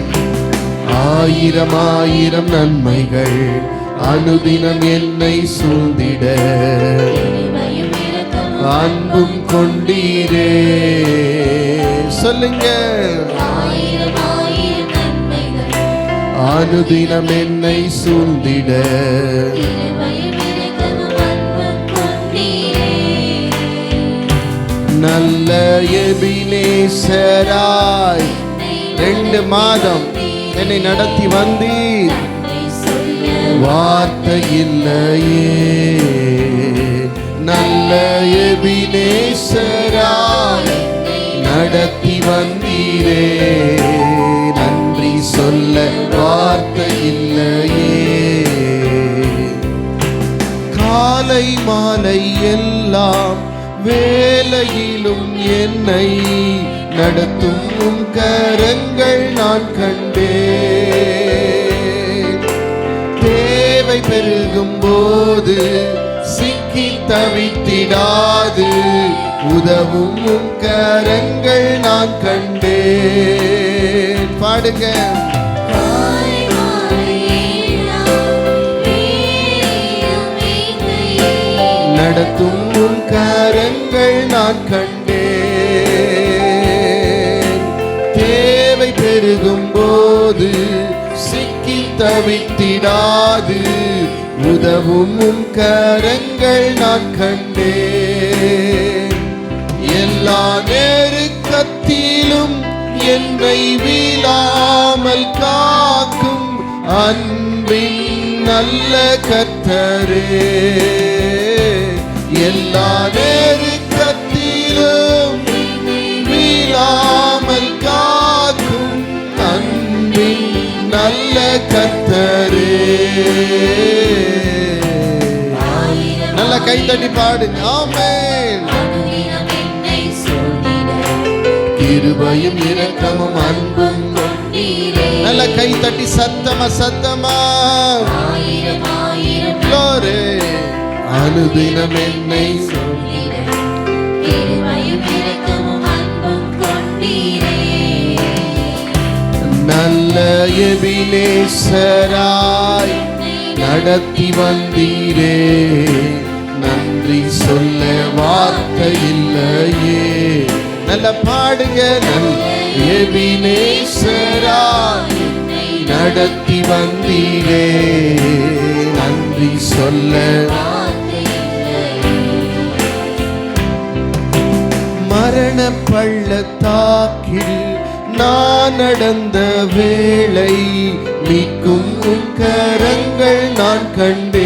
ஆயிரம் ஆயிரம் நன்மைகள் அனுதினம் என்னை சூழ்ந்திட அன்பும் கொண்டீரே. சொல்லுங்க. அனுதினம் என்னை சூழ்ந்திட நல்ல எபினேசராய் 2 மாதம் என்னை நடத்தி வந்தீர். வார்த்தை இல்லையே. நல்ல எபினேசராய் நடத்தி வந்தீரே. நன்றி சொல்ல வார்த்தை இல்லையே. கால காலை மாலை எல்லாம் வேலையிலும் என்னை நடத்தும் உம் கரங்கள் நான் கண்டேன். தேவை பெருகும் போது சிக்கி தவித்திடாது உதவும் உம் கரங்கள் நான் கண்டேன். பாடுங்க. நடத்தும் உம் கரங்கள் நான் கண்டேன். தேவை பெருகும் போது சிக்கி தவித்திடாது உதவும் உம் கரங்கள் நான் கண்டேன். எல்லா நெருக்கத்திலும் என்னை வீழாமல் காக்கும் அன்பின் நல்ல கர்த்தரே. எல்லா நெருக்கத்திலும் வீழாமல் காக்கும் அன்பின் நல்ல கர்த்தரே. நல்ல கைத்தட்டி பாடுங்க. ஆமென். கிருபையும் இரக்கமும் அன்பும் நல்ல கைத்தட்டி சத்தமா சத்தமா glory. அனுதினம் என்னை நல்ல எபினேசராய் நடத்தி வந்தீரே. நன்றி சொல்ல வார்த்தை இல்லையே. நல்ல பாடுங்க. நல்ல எபினேசராய் நடத்தி வந்தீரே. நன்றி சொல்ல மரண பள்ளத்தாக்கில் நான் நடந்த வேளை மீட்கும் உம் கரங்கள் நான் கண்டேன்.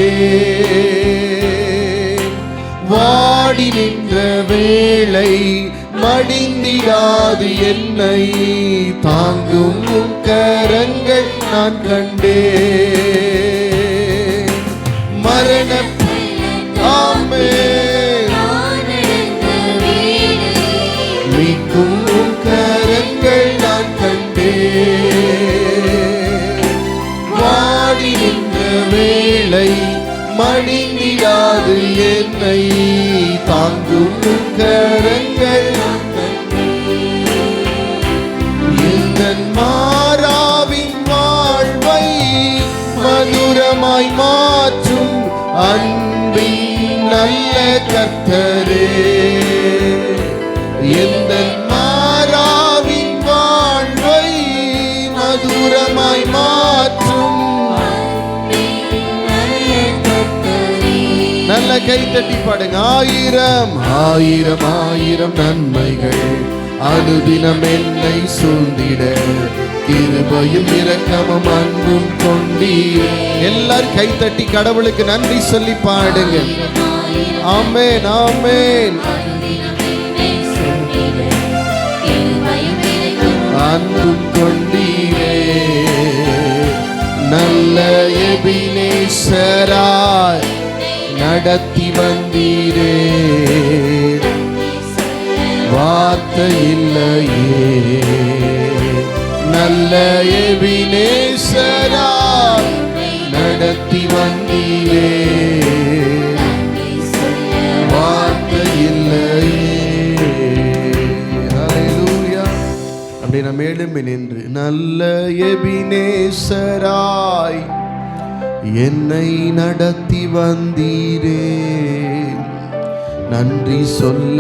வாடி நின்ற வேளை மடிந்திடாது என்னை தாங்கும் உம் கரங்கள் நான் கண்டேன். மரண ஆமென் மீட்கும் உம் கரங்கள் நான் கண்டேன். வாடி நின்ற வேளை மடிந்திடாது என்னை தாங்கும் உம் கரங்கள் நான் கண்டேன். மாறாவின் வாழ்வை மதுரமாய் மாற்றும் அன்பின் நல்ல கர்த்தரே. எந்த மாறாவின் வாழ்வை மதுரமாய் மாற்றும் நல்ல கைத்தட்டி பாடுங்க. ஆயிரம் ஆயிரம் ஆயிரம் நன்மைகள் அனுதினம் என்னை சூழ்ந்திட கிருபையும் இரக்கமும் அன்பும் கொண்டீர். எல்லாரும் கைத்தட்டி கடவுளுக்கு நன்றி சொல்லி பாடுங்க. ஆமென் ஆமென். அன்பும் கொண்டீரே. நல்ல எபினேசராய் நடத்தி வந்தீரே. வார்த்தை இல்லையே. நல்ல எபினேசராய் நடத்தி வந்தீரே. வார்த்தை இல்லையே. ஹல்லேலூயா. அப்படி நாம் எழும்பி நின்று நல்ல எபினேசராய் என்னை நடத்தி வந்தீரே. நன்றி சொல்ல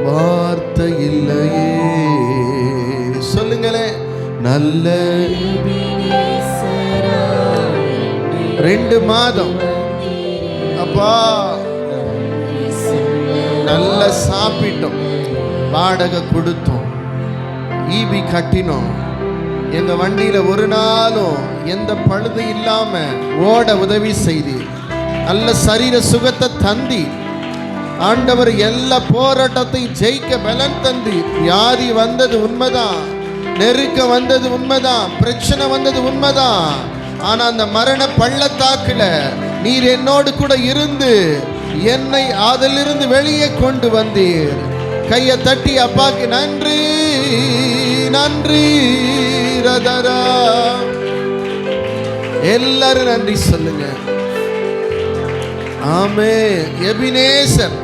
வார்த்தை இல்லையே. சொல்லுங்களே. நல்ல 2 மாதம் அப்பா நல்ல சாப்பிட்டோம், வாடகை கொடுத்தோம், ஈபி கட்டினோம். எங்க வண்டியில ஒரு நாளும் எந்த பழுது இல்லாம ஓட உதவி செய்தி. நல்ல சரீர சுகத்தை தந்தி. ஆண்டவர் எல்லா போராட்டத்தையும் ஜெயிக்க பலன் தந்தி. வியாதி வந்தது உண்மைதான், நெருக்க வந்தது உண்மைதான், பிரச்சனை வந்தது உண்மைதான். ஆனா அந்த மரண பள்ளத்தாக்குல நீர் என்னோடு கூட இருந்து என்னை அதிலிருந்து வெளியே கொண்டு வந்தீர். கையை தட்டி அப்பாக்கு நன்றி நன்றி ரதரா. எல்லாரும் நன்றி சொல்லுங்க. ஆமென். எபினேசர்,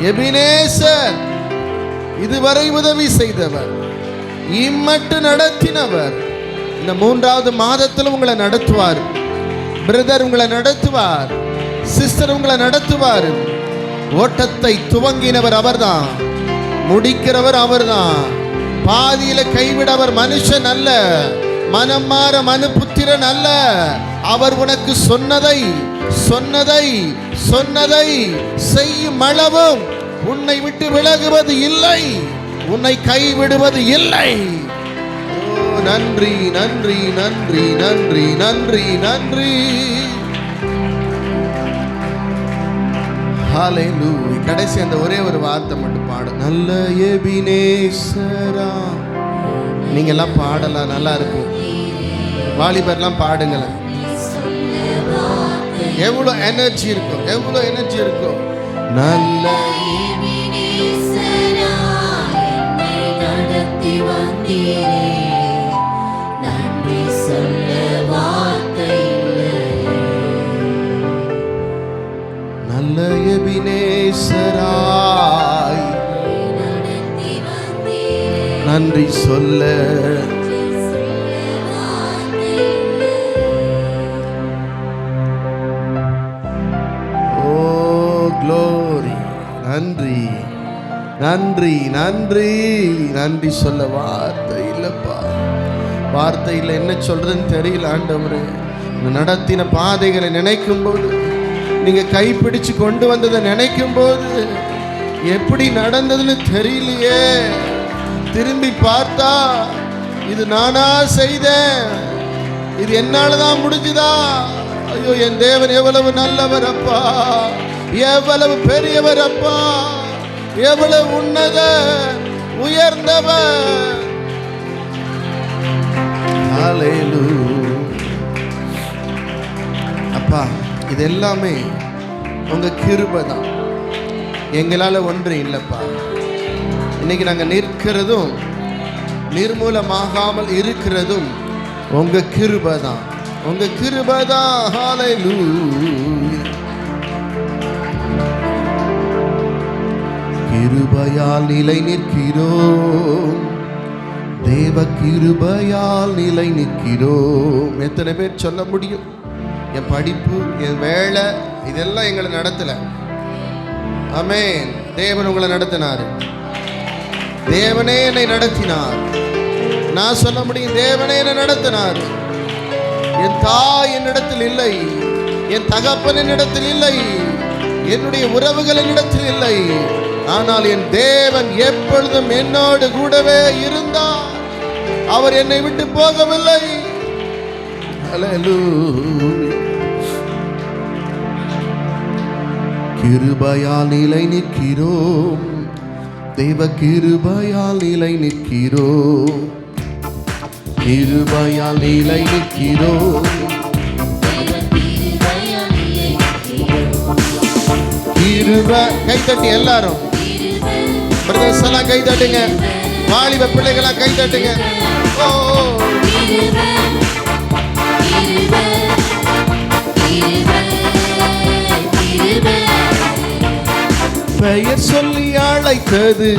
எபினேசர், இதுவரை உதவி செய்தவர், இம்மட்டு நடத்தினவர், இந்த 3வது மாதத்தில் உங்களை நடத்துவார். பிரதர் உங்களை நடத்துவார், சிஸ்டர் உங்களை நடத்துவார். ஓட்டத்தை துவங்கினவர் அவர்தான், முடிக்கிறவர் அவர்தான். பாதியில கைவிடவர் மனுஷன் அல்ல, மனம் மாற மனுபுத்திரன் அல்ல. அவர் உனக்கு சொன்னதை சொன்னதை சொன்னதை செய்யும் அளவும் உன்னை விட்டு விலகுவது இல்லை, உன்னை கைவிடுவது இல்லை. நன்றி நன்றி நன்றி நன்றி நன்றி நன்றி. ஹல்லேலூயா. கடைசி அந்த ஒரே ஒரு வார்த்தை மட்டும் பாடு. நல்ல எபினேசரா. நீங்க எல்லாம் பாடலாம், நல்லா இருக்கும். வாலிபர்லாம் பாடுங்களேன். எவ்வளோ எனர்ஜி இருக்கும், எவ்வளோ எனர்ஜி இருக்கும். நல்ல எபினேசரா, என்னை நடத்தி வந்தீரே, நன்றி சொல்ல வார்த்தை இல்லை. நல்ல எபினேசராய் நடத்தி வந்தீரே, நன்றி சொல்ல வார்த்தை இல்லை. ஓ க்ளோரி. நன்றி நன்றி நன்றி நன்றி சொல்ல வார்த்தை இல்லப்பா. வார்த்தை இல்லை, என்ன சொல்றதுன்னு தெரியல ஆண்டவரே. நடத்தின பாதைகளை நினைக்கும் போது, நீங்க கைப்பிடிச்சு கொண்டு வந்ததை நினைக்கும் போது எப்படி நடந்ததுன்னு தெரியலையே. திரும்பி பார்த்தா இது நானா செய்தேன், இது என்னாலதான் முடிஞ்சுதா? ஐயோ, என் தேவன் எவ்வளவு நல்லவர் அப்பா, எவ்வளவு பெரியவர் அப்பா, எவ்வளவு உன்னத உயர்ந்தவர். ஹல்லேலூயா. அப்பா, இது எல்லாமே உங்க கிருபை தான், எங்களால ஒன்று இல்லப்பா. இன்னைக்கு நாங்க நிற்கிறதும் நிர்மூலமாகாமல் இருக்கிறதும் உங்க கிருபை தான், உங்க கிருபை தான். ஹல்லேலூயா. கிருபையால் நிலை நிற்கிறோம், தேவ கிருபையால் நிலை நிற்கிறோம். எத்தனை பேர் சொல்ல முடியும்? என் படிப்பு, என் வேலை, இதெல்லாம் எங்களை நடத்தல. ஆமென். தேவன் உங்களை நடத்தினார், தேவனே என்னை நடத்தினார். நான் சொல்ல முடியும், தேவனே என்னை நடத்தினார். என் தாய் என்னிடத்தில் இல்லை, என் தகப்பன் என்னிடத்தில் இல்லை, என்னுடைய உறவுகள் என்னிடத்தில் இல்லை. ஆனால் என் தேவன் எப்பொழுதும் என்னோடு கூடவே இருந்தார். அவர் என்னை விட்டு போகவில்லை. ஹல்லேலூயா. கிருபையால் நிலை நிற்கிறோம், தேவ கிருபையால் நிலை நிற்கிறோம், கிருபையால் நிலை நிற்கிறோம். கிருபை. கைத்தட்டி எல்லாரும், பிரதர்ஸ் எல்லாம் கை தட்டுங்க, வாலிப பிள்ளைகளா கை தட்டுங்க. ஓ, பெயர் சொல்லி அழைத்தது,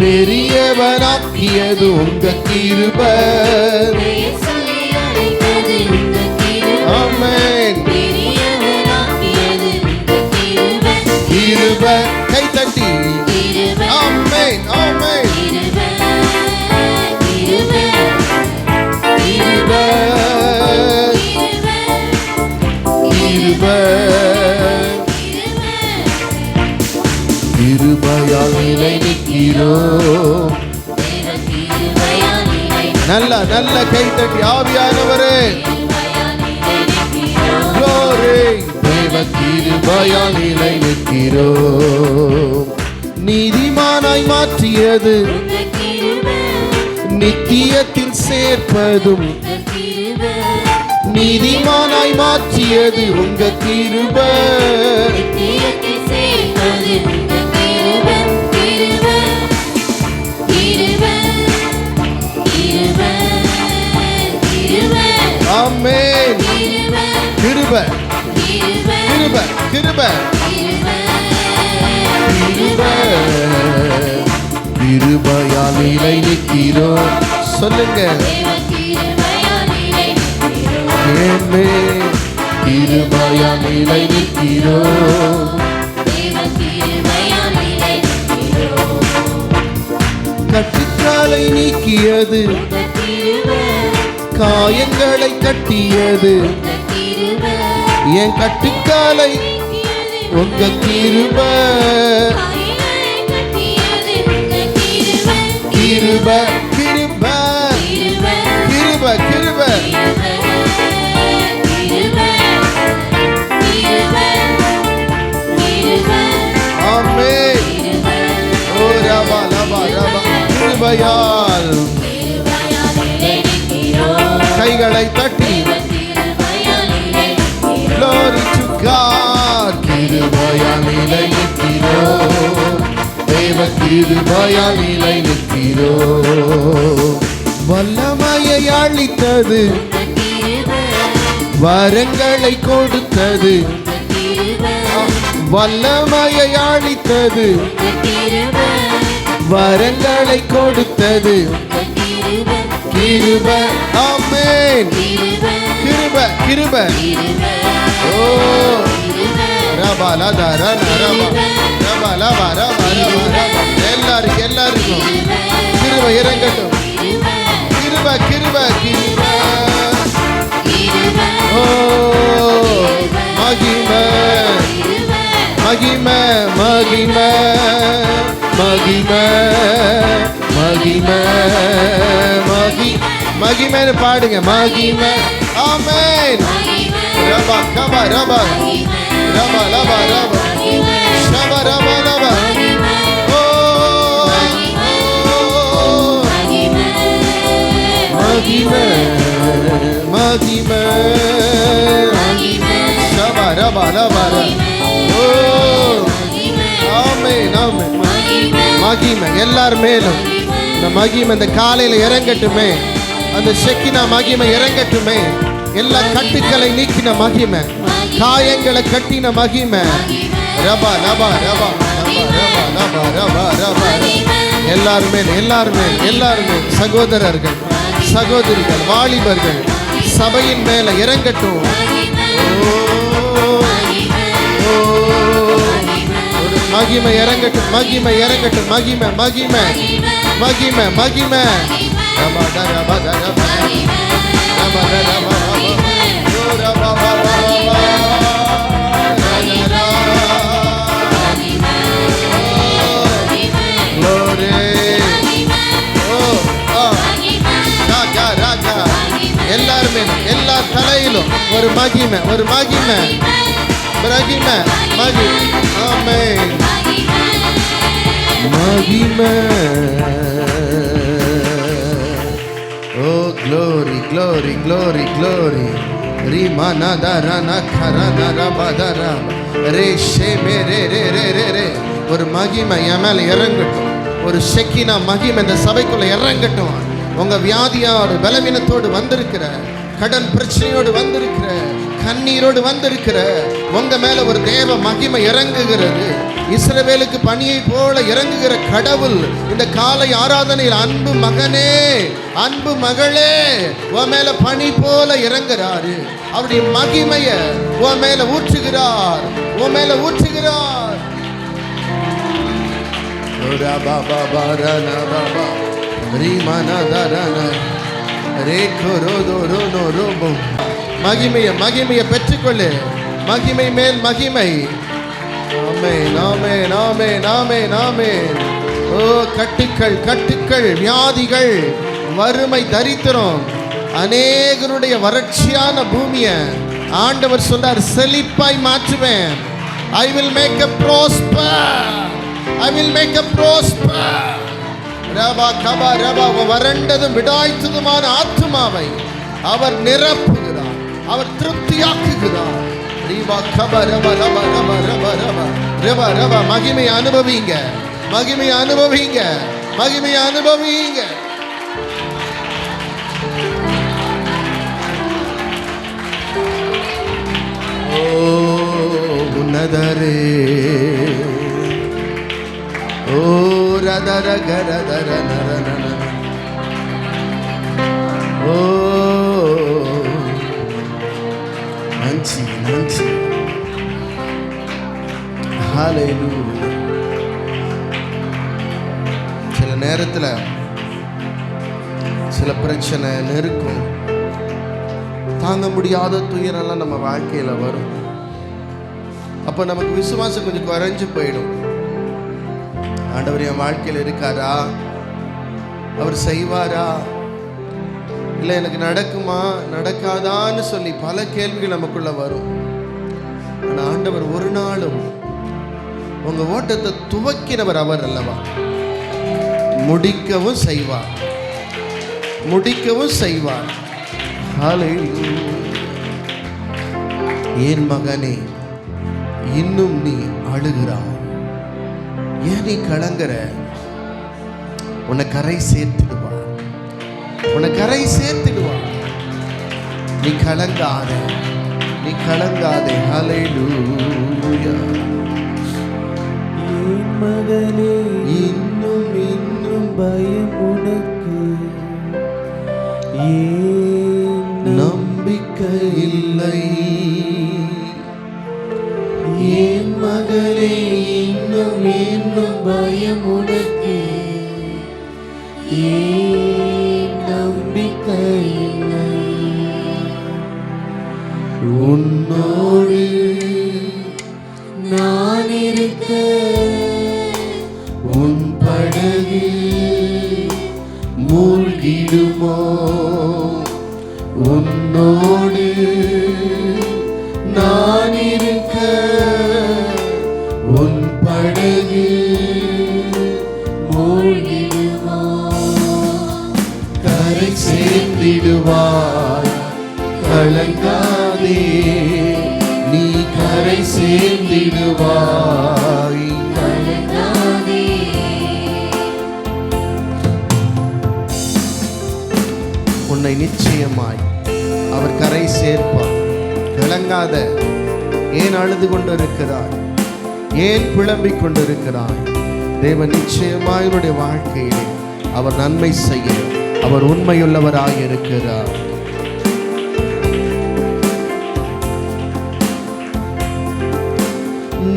பெரியவனாக்கியது உங்க கிருபை. ஆமென். கிருபை. கை தட்டி. ஆமென், ஆமென். கிருபை, கிருபை. கிருபையால் நிலை நிற்கிறோம். நல்ல நல்ல கை தட்டி ஆவியானவரே. Glory. தேவ கிருபையால் நிலை நிற்கிறோம். நீதிமானாய் மாற்றியது, நித்தியத்தில் சேர்ப்பதும், நீதிமானாய் மாற்றியது உங்க கிருபை. நித்தியத்தில் சேர்த்தது உங்க கிருபை, கிருபை, கிருபை, கிருபை, கிருபை, ஆமென். கிருபை, கிருபை கிருபை, கிருபை கிருபை கிருபை, கிருபையால் நிலை நிற்கிறோம். சொல்லுங்க. தேவ கிருபையால் நிலை நிற்கிறோம். ஏமே கிருபையால் நிலை நிற்கிறோம். தேவ கிருபையால் நிலை நிற்கிறோம். கட்டுக்காலை நீக்கியது, உங்க கிருபை, காயங்களை கட்டியது. உங்க கிருபை, என் கட்டுக்காலை உங்க கிருபை. காயங்களை கட்டியது உங்க கிருபை, கிருபை கிருபை கிருபை, கிருபை கிருபை கிருபை, கிருபை, கிருபை, கிருபை, ஆமென். கிருபை, ஓ ரபா ரபா ரபா. கிருபையால் கிருபையால் நிலை நிற்கிறோம். கைகளை தட்டி தேவ கிருபையால் நிலை நிற்கிறோம். Glory to God. கிருபையால் நிலை நிற்கிறோம். தேவ கிருபையால் நிலை நிற்கிறோம். வல்லமையை அளித்தது, உங்க கிருபை, வரங்களை கொடுத்தது. உங்க கிருபை, வல்லமையை அளித்தது, உங்க கிருபை, வரங்களை கொடுத்தது. உங்க கிருபை, கிருபை. ஆமென். கிருபை, கிருபை கிருபை. கிருபை, ஓ ரபா லதா ரனா ரபா ரபா லபா ரபா ரபா ரபா. எல்லாருக்கும் கிருபை இறங்கட்டும். கிருபை கிருபை கிருபை. ஓ மகிமை மகிமை மகிமை மகிமை மகிமை மகிமைன்னு பாடுங்க. மகிமை. ஆமென். ரபா கபா ரபா ரபா லபா ரபா ஷபா ரபா லபா. ஓ மகிமை மகிமை ஷபா ரபா லபா ரபா. ஓ ஆமென் ஆமென். மகிமை எல்லார் மேலும் இந்த மகிமை இந்த காலையில இறங்கட்டுமே. அந்த செக்கினா மகிமை இறங்கட்டுமே. எல்லா கட்டுக்களை நீக்கின மகிமை, காயங்களை கட்டின மகிமை. ரபா ரபா ரபா ரபா ரபா ரபா ரபா. எல்லாருமே எல்லாருமே எல்லாருமே சகோதரர்கள் சகோதரிகள் வாலிபர்கள் சபையின் மேல இறங்கட்டும். ஓ, ஒரு மகிமை இறங்கட்டும். மகிமை இறங்கட்டும். மகிமை மகிமை மகிமை மகிமை. ரபா ரபா ரபா ரபா ரபா ரபா. ஓ ரபா ரபா ரபா. Glory. Oh, ராஜா ராஜா. எல்லாருமே எல்லா தலையிலும் ஒரு மகிமை ஒரு மகிமை மகிமை மகிமை. ஆமென். மகிமை. ஓ glory glory glory glory. ரிமனா Tarana கரனா ரபதரா ரே ஷே மே ரே ரே ரே ரே ரே. ஒரு மகிமை என் மேல இறங்கட்டும். ஒரு செக்கினா மகிமை இந்த சபைக்குள்ள இறங்கட்டும். உங்க வியாதியோடு பலவீனத்தோடு வந்திருக்கிற, கடன் பிரச்சனையோடு வந்திருக்கிற, கண்ணீரோடு வந்திருக்கிற உங்க மேல ஒரு தேவ மகிமை இறங்குகிறது. இஸ்ரவேலுக்கு பனியை போல இறங்குகிற கடவுள் இந்த காலை ஆராதனையில் அன்பு மகனே அன்பு மகளே உன் மேல பனி போல இறங்குறாரு. அவருடைய மகிமைய உன் மேல ஊற்றுகிறார். உன் மேல ஊற்றுகிறார். மகிமைய மகிமைய பெற்றுக்கொள்ளு. மகிமை மேல் மகிமை. ஆமென் ஆமென் ஆமென் ஆமென் ஆமென். ஓ கட்டுக்கள் கட்டுக்கள் வியாதிகள் வறுமை தரித்திரம் அநேகருடைய வறட்சியான பூமியை ஆண்டவர் சொல்றார் செழிப்பாய் மாற்றுவேன். I will make a prosper. I will make a prosper. ரபா கபா ரபா. வறண்டதும் விடாய்த்ததுமான ஆத்துமாவை அவர் நிரப்புகிறார். அவர் திருப்தியாக்குகிறார். மகிமை அனுபவிங்க, மகிமை அனுபவிங்க, மகிமை அனுபவிங்க. ஓ உன்னதரே, ஓ ரதர கரதர நரநன, ஓ நன்றி நன்றி. ஹல்லேலூயா. சில நேரத்தில் சில பிரச்சனை, நெருக்கம், தாங்க முடியாத துயரெல்லாம் நம்ம வாழ்க்கையில் வரும். அப்போ நமக்கு விசுவாசம் கொஞ்சம் குறைஞ்சு போயிடும். ஆண்டவர் என் வாழ்க்கையில் இருக்காரா? அவர் செய்வாரா? இல்லை எனக்கு நடக்குமா நடக்காதான்னு சொல்லி பல கேள்விகள் நமக்குள்ள வரும். ஆனால் ஆண்டவர் ஒரு நாளும் உங்க ஓட்டத்தை துவக்கினவர் அவர் அல்லவா? முடிக்கவும் செய்வார், முடிக்கவும் செய்வார். என் மகனே, இன்னும் நீ அழுகிறாய், ஏன் நீ கலங்குற? உன்னை கரை சேர்த்துடுவார், உன்னை கரை சேர்த்துடுவார். நீ கலங்காத, நீ கலங்காதே. ஹல்லேலூயா. என் மகனே, இன்னும் இன்னும் பயம் உனக்கு, ஏன் நம்பிக்கை இல்லை? என் மகனே, இன்னும் இன்னும் பயம் உனக்கு, ஏன் நம்பிக்கை இல்லை? உன்னோடு நான் இருக்க உன் படகு மூழ்கிடுமோ? உன்னோடு நான் இருக்க உன் படகு மூழ்கிடுமோ? கரை சேர்ந்திடுவாய், கலங்காதே, நீ கரை சேர்ந்திடுவாய், கலங்காதே. உன்னை நிச்சயமாய் அவர் கரை சேர்ப்பார். கலங்காத. ஏன் அழுது கொண்டிருக்கிறாய்? ஏன் புலம்பிக் கொண்டிருக்கிறாய்? தேவன் நிச்சயமாய் உன்னுடைய வாழ்க்கையிலே அவர் நன்மை செய்ய அவர் உண்மையுள்ளவராய் இருக்கிறார்.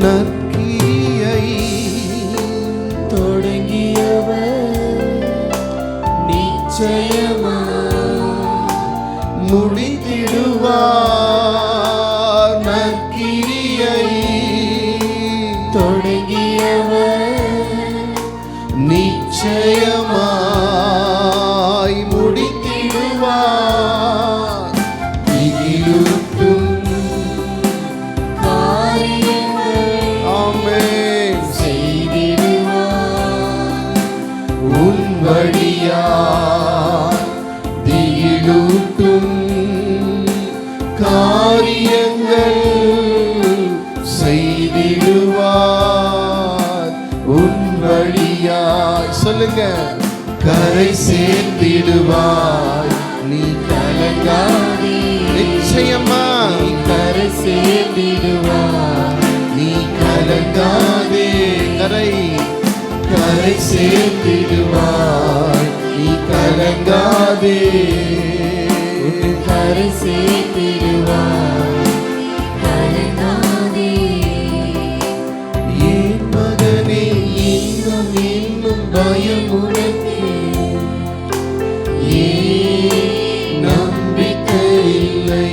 நற்கிரியை தொடங்கியவர் நிச்சயமா முடித்திடுவார். நற்கிரியை தொடங்கியவர் நிச்சயமாய் முடித்திடுவார். இதிலுக்கும் வழியாய் திகிலூட்டும் காரியங்கள் செய்திடுவார். உன் வழியாய் சொல்லுங்க, கரை சேர்ந்திடுவாய், நீ கலங்காதே. நிச்சயமா நீ கரை சேர்ந்திடுவாய், நீ கலங்காதே. கரை சேர்த்திடுவாய், நீ கலங்காதே. கரை சேர்த்திடுவாய், கலங்காதே. என் மகனே, இன்னும் இன்னும் பயம் உனக்கு, ஏன் நம்பிக்கை இல்லை?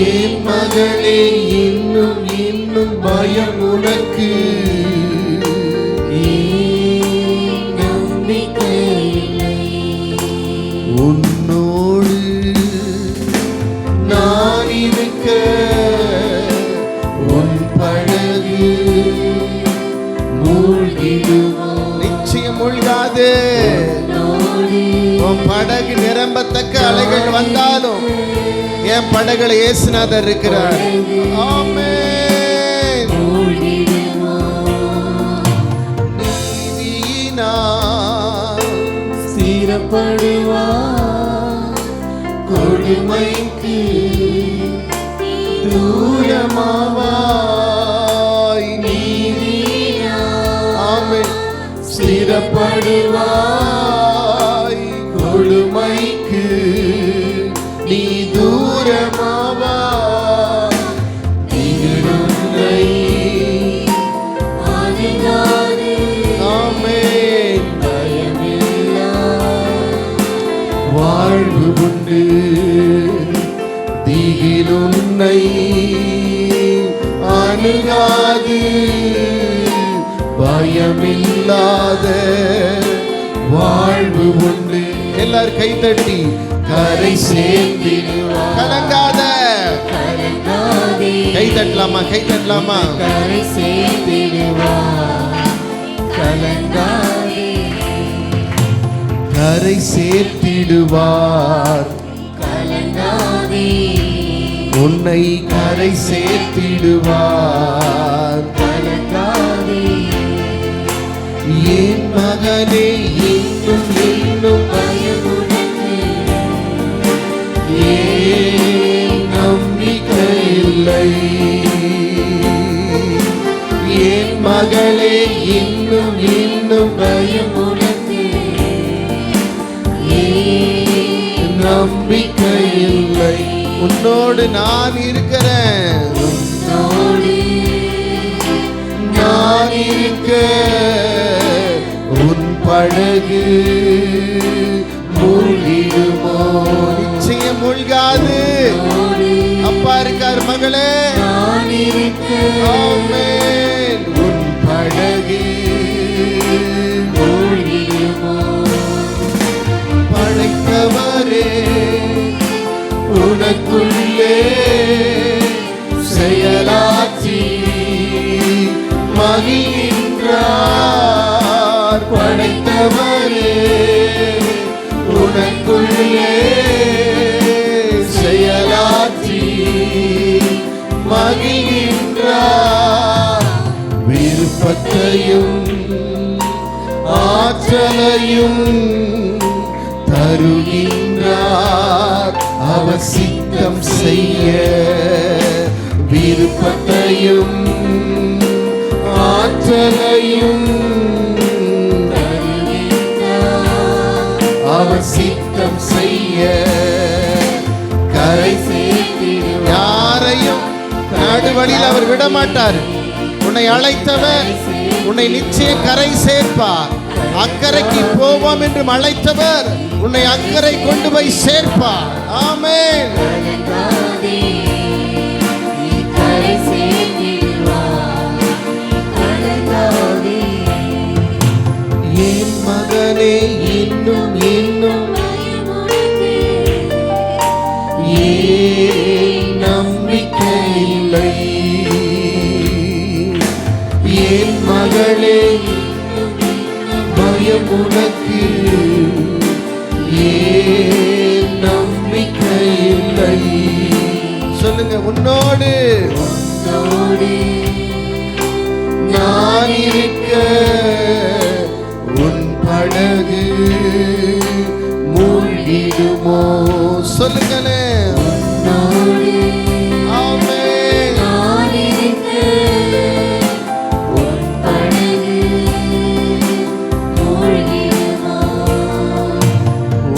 என் மகனே, இன்னும் இன்னும் பயம் உனக்கு, ஏன் நம்பிக்கை இல்லை? உன்னோடு நான் இருக்க உன் படகு மூழ்கிடுமோ? நிச்சயம் மூழ்காது. உன் படகு நிரம்பத்தக்க அலைகள் வந்தாலும் என் படகுல இயேசுநாதர் இருக்கிறார். ஆமென். நீதியினால் ஸ்திரப்படுவார், கொடுமைக்கு தூரமாவாய். ஆமென். ஸ்திரப்படுவாய், கொடுமைக்கு நீ தூரமாவாய். திகழுன்னை ஆமென். வாழ்வு உண்டு, திகிலுன்னை அணுகாது. பயமில்லாத வாழ்வு உண்டு. எல்லாரும் கை தட்டி கரை சேர்ந்திடுவார். கலங்காத. கை தட்டலாமா? கை தட்டலாமா? கரை சேர்த்திடுவார், கலங்காதே. கரை சேர்த்திடுவார், கலங்காதே. உன்னை கரை சேர்த்திடுவார், கலங்காதே. என் மகனே, இன்னும் இன்னும் பயமுனக்கு ஏன் நம்பிக்கை இல்லை? என் மகளே, இன்னும் இன்னும் பயமுனக்கு ஏன் நம்பிக்கை இல்லை? உன்னோடு நான் இருக்கிறேன். உன்னோடு நான் இருக்க உன் படகு மூழ்கிடுமோ? நிச்சயம் மூழ்காது. அப்பா இருக்கார் மகளே. நான் இருக்க ஆமென். உன் படகு மூழ்கிடுமோ? படைத்தவரே, உனக்குள்ளே செயலாற்றி மகிழ்கின்றார். படைத்தவரே, உனக்குள்ளே செயலாற்றி மகிழ்கின்றார். விருப்பத்தையும் ஆற்றலையும் தருகின்றார். அவர் சித்தம் செய்ய விருப்பத்தையும் ஆற்றலையும் தருகின்றார். அவர் சித்தம் செய்ய கரை சேர்த்திடுவார். யாரையும் நடுவழியில் அவர் விட மாட்டார். உன்னை அழைத்தவர் உன்னை நிச்சயம் கரை சேர்ப்பார். அக்கறைக்கு போவோம் என்று அழைத்தவர் உன்னை அக்கறை கொண்டு போய் சேர்ப்பார். ஆமென். என் மகனே, இன்னும் இன்னும் ஏன் நம்பிக்கை இல்லை? என் மகளே, பயம் உனக்கு ஏன் நம்பிக்கை இல்லை? சொல்லுங்க. உன்னோடு நான் இருக்க உன் படகு மூழ்கிடுமோ? சொல்லுங்களே. ஆமென்.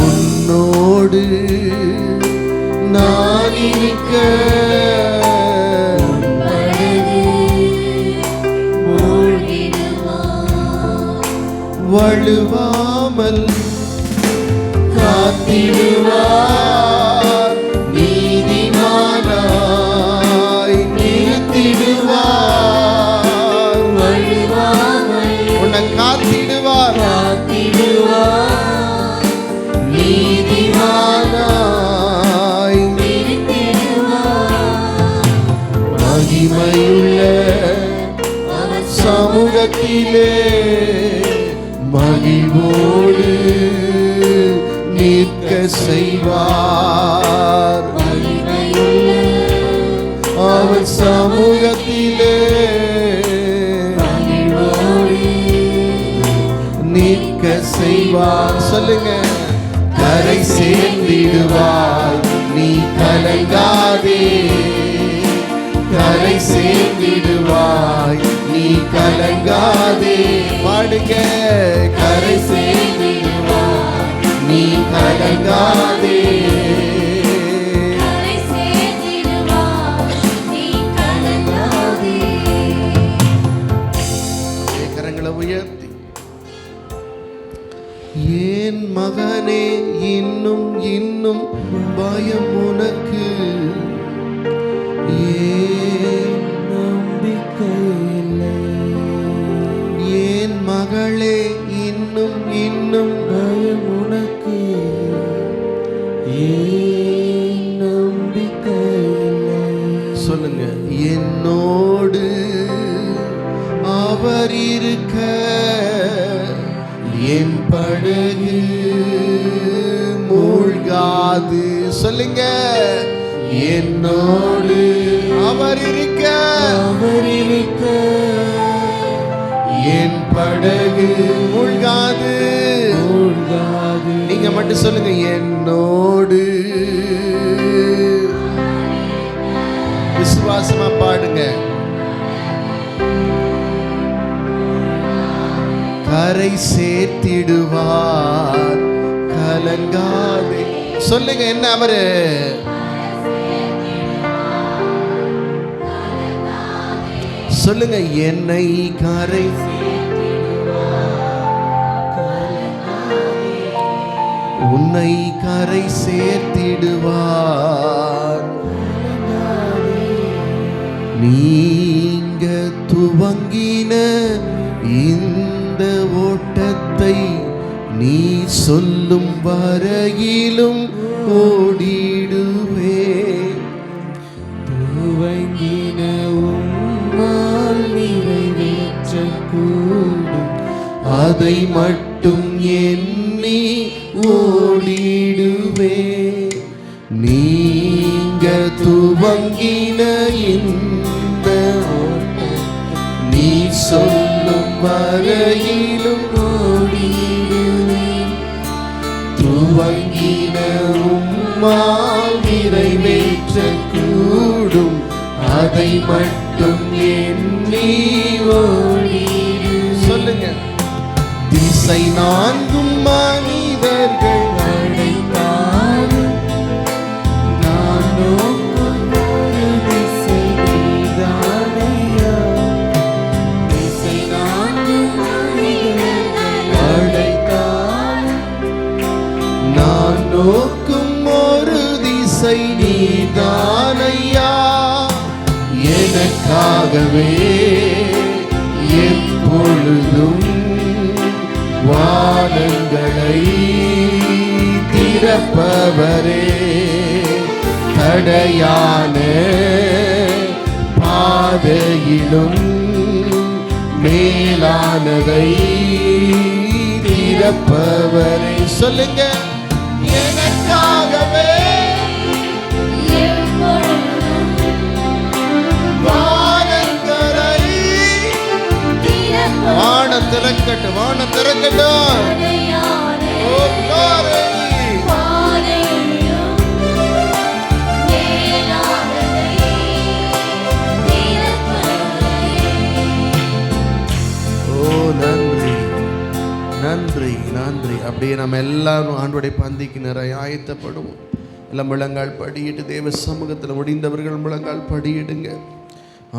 உன்னோடு நான் இருக்க வழுவாமல் காத்திடுவார். நீதிமானாய் நிறுத்திடுவார். வழுவாமல் உன்னை காத்திடுவார். நீதிமானாய் மகிமையுள்ள சமூகத்திலே மகிழ்வோடு நிற்க செய்வார். அவர் சமூகத்திலே நிற்க செய்வார். சொல்லுங்க. கரை சேர்ந்திடுவாய் நீ கலங்காதே, கரை சேர்ந்திடுவாய் நீ கலங்காதே. பாடுங்க. கரை சேர்ந்திடுவாய் நீ கலங்காதே. கரங்களை உயர்த்தி, ஏன் மகனே இன்னும் இன்னும் பயம் உனக்கு, ஏன் நம்பிக்கை இல்லை, ஏன் மகளே இன்னும் இன்னும் பயம் உனக்கு, ஏன் நம்பிக்கை இல்லை. சொல்லுங்க. என்னோடு அவர் இருக்க என் படகு மூழ்காது. சொல்லுங்க. என்னோடு அவர் இருக்க, அவர் இருக்க என் படகு மூழ்காது, மூழ்காது. நீங்க மட்டும் சொல்லுங்க. என்னோடு. விசுவாசமா பாடுங்க. கரை சேர்த்திடுவார் கலங்காதே. சொல்லுங்க. என்ன அவரு? சொல்லுங்க. என்னை கரை உன்னை கரை சேர்த்திடுவார். நீங்க துவங்கின இந்த ஓட்டத்தை நீ சொல்லும் வரையிலும் ஓடிடுவே. துவங்கின உம்மால் நிறைவேற்றக்கூடும் அதை மட்டும் எண்ணி ஓடிடுவே. நீங்க துவங்கின இந்த நீ சொல்லும் வரையிலும் ஓடிடுவே. துவங்கின உம்மால் நிறைவேற்றக்கூடும் அதை மட்டும் எண்ணி ஓடிடு. சொல்லுங்க. திசை நான்கும் மனிதர்கள் அழைத்தாலும் நான் நோக்கும் ஒரு திசை நீதானையா. திசை நான்கும் மனிதர்கள் அழைத்தாலும் நான் நோக்கும் ஒரு திசை நீதானையா. எனக்காகவே எப்பொழுதும் வானங்களை திறப்பவரே, தடையான பாதையிலும் மேலானதை திறப்பவரே. சொல்லுங்க. எனக்காகவே வானம் திறக்கட்டும், வானம் திறக்கட்டும். ஓ glory. ஓ நன்றி நன்றி நன்றி. அப்படியே நம்ம எல்லாரும் ஆண்டவருடைய பந்திக்கு நிறைய ஆயத்தப்படுவோம். எல்லாம் முழங்கால் படியிட்டு தேவ சமூகத்தில் முடிந்தவர்கள் முழங்கால் படியிடுங்க.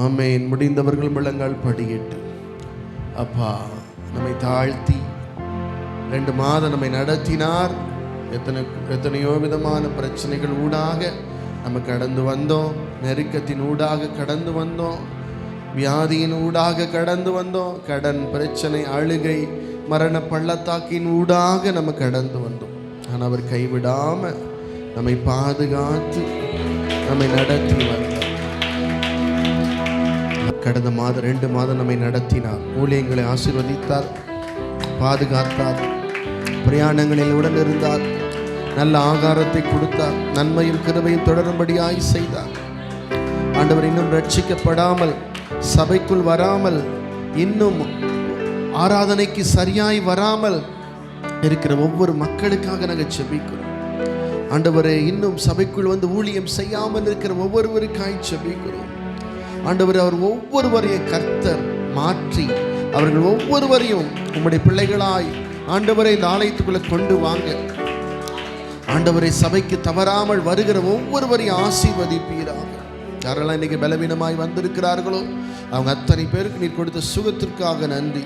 ஆமேன். முடிந்தவர்கள் முழங்கால் படியிட்டு. அப்பா நம்மை தாழ்த்தி 2 மாதம் நம்மை நடத்தினார். எத்தனையோ விதமான பிரச்சனைகள் ஊடாக நம்ம கடந்து வந்தோம். நெருக்கத்தின் ஊடாக கடந்து வந்தோம். வியாதியின் ஊடாக கடந்து வந்தோம். கடன் பிரச்சனை, அழுகை, மரண பள்ளத்தாக்கின் ஊடாக நம்ம கடந்து வந்தோம். ஆனால் அவர் கைவிடாமல் நம்மை பாதுகாத்து நம்மை நடத்தி வந்தார். கடந்த மாதம் 2 மாதம் நம்மை நடத்தினார். ஊழியங்களை ஆசீர்வதித்தார், பாதுகாத்தார், பிரயாணங்களில் உடன் இருந்தார். நல்ல ஆகாரத்தை கொடுத்தார். நன்மையும் கிருபையும் தொடரும்படியாய் செய்தார். ஆண்டவர் இன்னும் ரட்சிக்கப்படாமல், சபைக்குள் வராமல், இன்னும் ஆராதனைக்கு சரியாய் வராமல் இருக்கிற ஒவ்வொரு மக்களுக்காக நாங்கள் செபிக்கிறோம். ஆண்டவரே, இன்னும் சபைக்குள் வந்து ஊழியம் செய்யாமல் இருக்கிற ஒவ்வொருவருக்காய் செபிக்கிறோம். ஆண்டவரே, அவர் ஒவ்வொருவரையும் கர்த்தர் மாற்றி அவர்கள் ஒவ்வொருவரையும் உம்முடைய பிள்ளைகளாய் ஆண்டவரை இந்த ஆலயத்துக்குள்ளே கொண்டு வாங்க. ஆண்டவரை, சபைக்கு தவறாமல் வருகிற ஒவ்வொருவரையும் ஆசீர்வதிப்பீராக. யாரெல்லாம் இன்னைக்கு பலவீனமாய் வந்திருக்கிறார்களோ அவங்க அத்தனை பேருக்கு நீர் கொடுத்த சுகத்திற்காக நன்றி.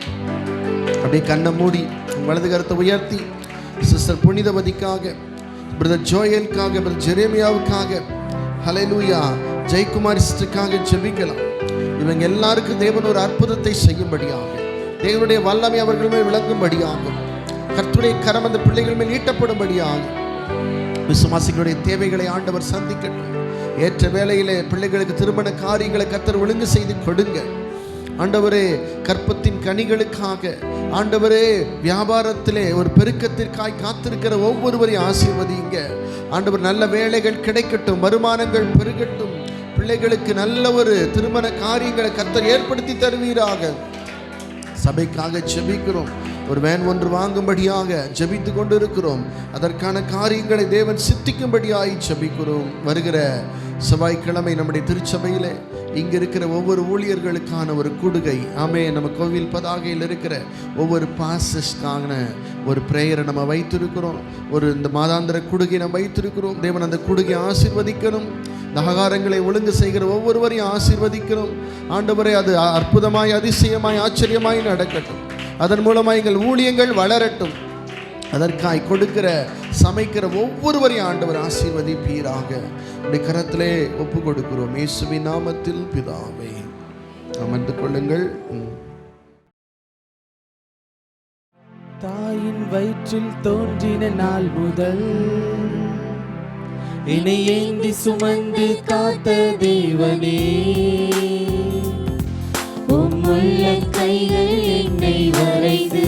அப்படியே கண்ணை மூடி வலது கரத்தை உயர்த்தி சிஸ்டர் புனிதவதிக்காக, பிரதர் ஜோயலுக்காக, பிரதர் ஜெரேமியாவுக்காக, ஹல்லேலூயா, ஜெயக்குமாரி சிஸ்டருக்காக ஜெபிக்கலாம். இவங்க எல்லாருக்கும் தேவன் ஒரு அற்புதத்தை செய்யும்படியாக, தேவனுடைய வல்லமை அவர்கள் மேல் விளங்கும்படியாக, கர்த்தருடைய கரம் அந்த பிள்ளைகள் மேல் ஈட்டப்படும்படியாக, விசுவாசிகளுடைய தேவைகளை ஆண்டவர் சந்திக்கட்டும். ஏற்ற வேளையிலே பிள்ளைகளுக்கு திருமண காரியங்களை கர்த்தர் ஒழுங்கு செய்து கொடுங்க. ஆண்டவரே, கற்பத்தின் கனிகளுக்காக, ஆண்டவரே, வியாபாரத்திலே ஒரு பெருக்கத்திற்காய் காத்திருக்கிற ஒவ்வொருவரையும் ஆசீர்வதிங்க. ஆண்டவர், நல்ல வேலைகள் கிடைக்கட்டும், வருமானங்கள் பெருகட்டும், பிள்ளைகளுக்கு நல்ல ஒரு திருமண காரியங்களை கர்த்தர் ஏற்படுத்தி தருவீராக. சபைக்காக ஜெபிக்கிறோம். ஒரு வேன் ஒன்று வாங்கும்படியாக ஜெபித்து கொண்டு இருக்கிறோம். அதற்கான காரியங்களை தேவன் சித்திக்கும்படியாய் ஜெபிக்கிறோம். வருகிற செவ்வாய்க்கிழமை நம்முடைய திருச்சபையிலே இங்கே இருக்கிற ஒவ்வொரு ஊழியர்களுக்கான ஒரு கூடுகை, நம்ம கோவில் பதாகையில் இருக்கிற ஒவ்வொரு பாஸ்டர்ஸ்க்கான ஒரு பிரேயரை நம்ம வைத்திருக்கிறோம். இந்த மாதாந்திர கூடுகை நம்ம வைத்திருக்கிறோம். தேவன் அந்த கூடுகை ஆசீர்வதிக்கணும். ஆகாரங்களை ஒழுங்கு செய்கிற ஒவ்வொருவரையும் ஆசீர்வதிக்கணும். ஆண்டவரே, அது அற்புதமாய், அதிசயமாய், ஆச்சரியமாய் நடக்கட்டும். அதன் மூலமாக எங்கள் ஊழியங்கள் வளரட்டும். அதற்காய் கொடுக்கிற, சமைக்கிற ஒவ்வொருவரையும் ஆண்டவர் ஆசீர்வதிப்பீராக. உடைய கரத்திலே ஒப்பு கொடுக்கிறோம். இயேசுவின் நாமத்தில் பிதாவே, அமர்ந்து கொள்ளுங்கள். தாயின் வயிற்றில் தோன்றின நாள் முதல் என்னை ஏந்தி சுமந்து காத்த தேவனே, உம்முள்ள கைகள் என்னை வரைந்து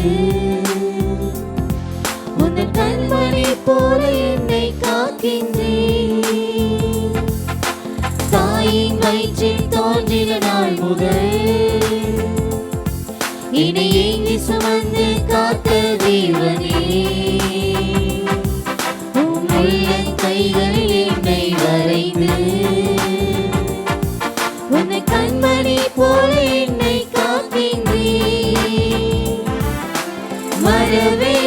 உன் கண்மணி போல என்னை காக்கின்றேன். தாயின் வயிற்றில் தோன்றின நாள் முதல் என்னை ஏந்தி சுமந்து காத்த தேவனே, உம்முள்ள கைகள் என்னை வரைந்து உன் கண்மணி போல என்னை காக்கின்றேன். மறவே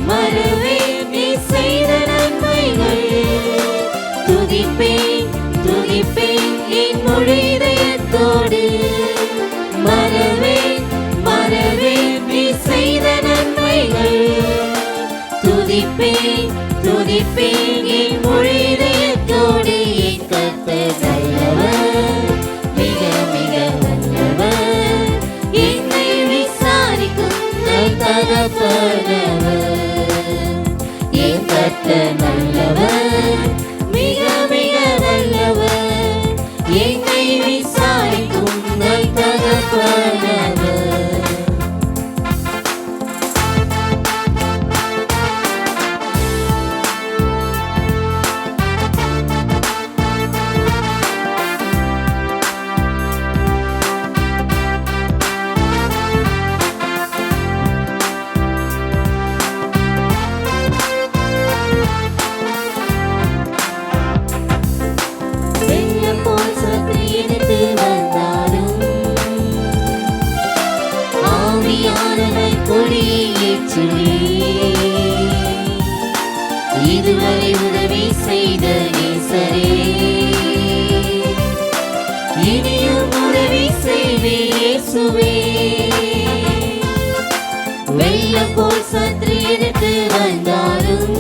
மறவே நீ செய்த நன்மைகள், துதிப்பேன் துதிப்பேன் என் முழு இதயத்தோடு. மறவே மறவே நீ செய்த நன்மைகள், துதிப்பேன் துதிப்பேன் என் முழு இதயத்தோடு. என் கர்த்தர் நல்லவர், மிக மிக நல்லவர், என்னை விசாரிக்கும் நல் தகப்பனவர். என் கர்த்தர் நல்லவர், மிக மிக நல்லவர், என்னை விசாரிக்கும் நல் தகப்பனவர். இதுவரை உதவி செய்த நேசரே, இனியும் உதவி செய்வீர் இயேசுவே. வெள்ளம் போல் சற்று எடுத்து வந்தாலும்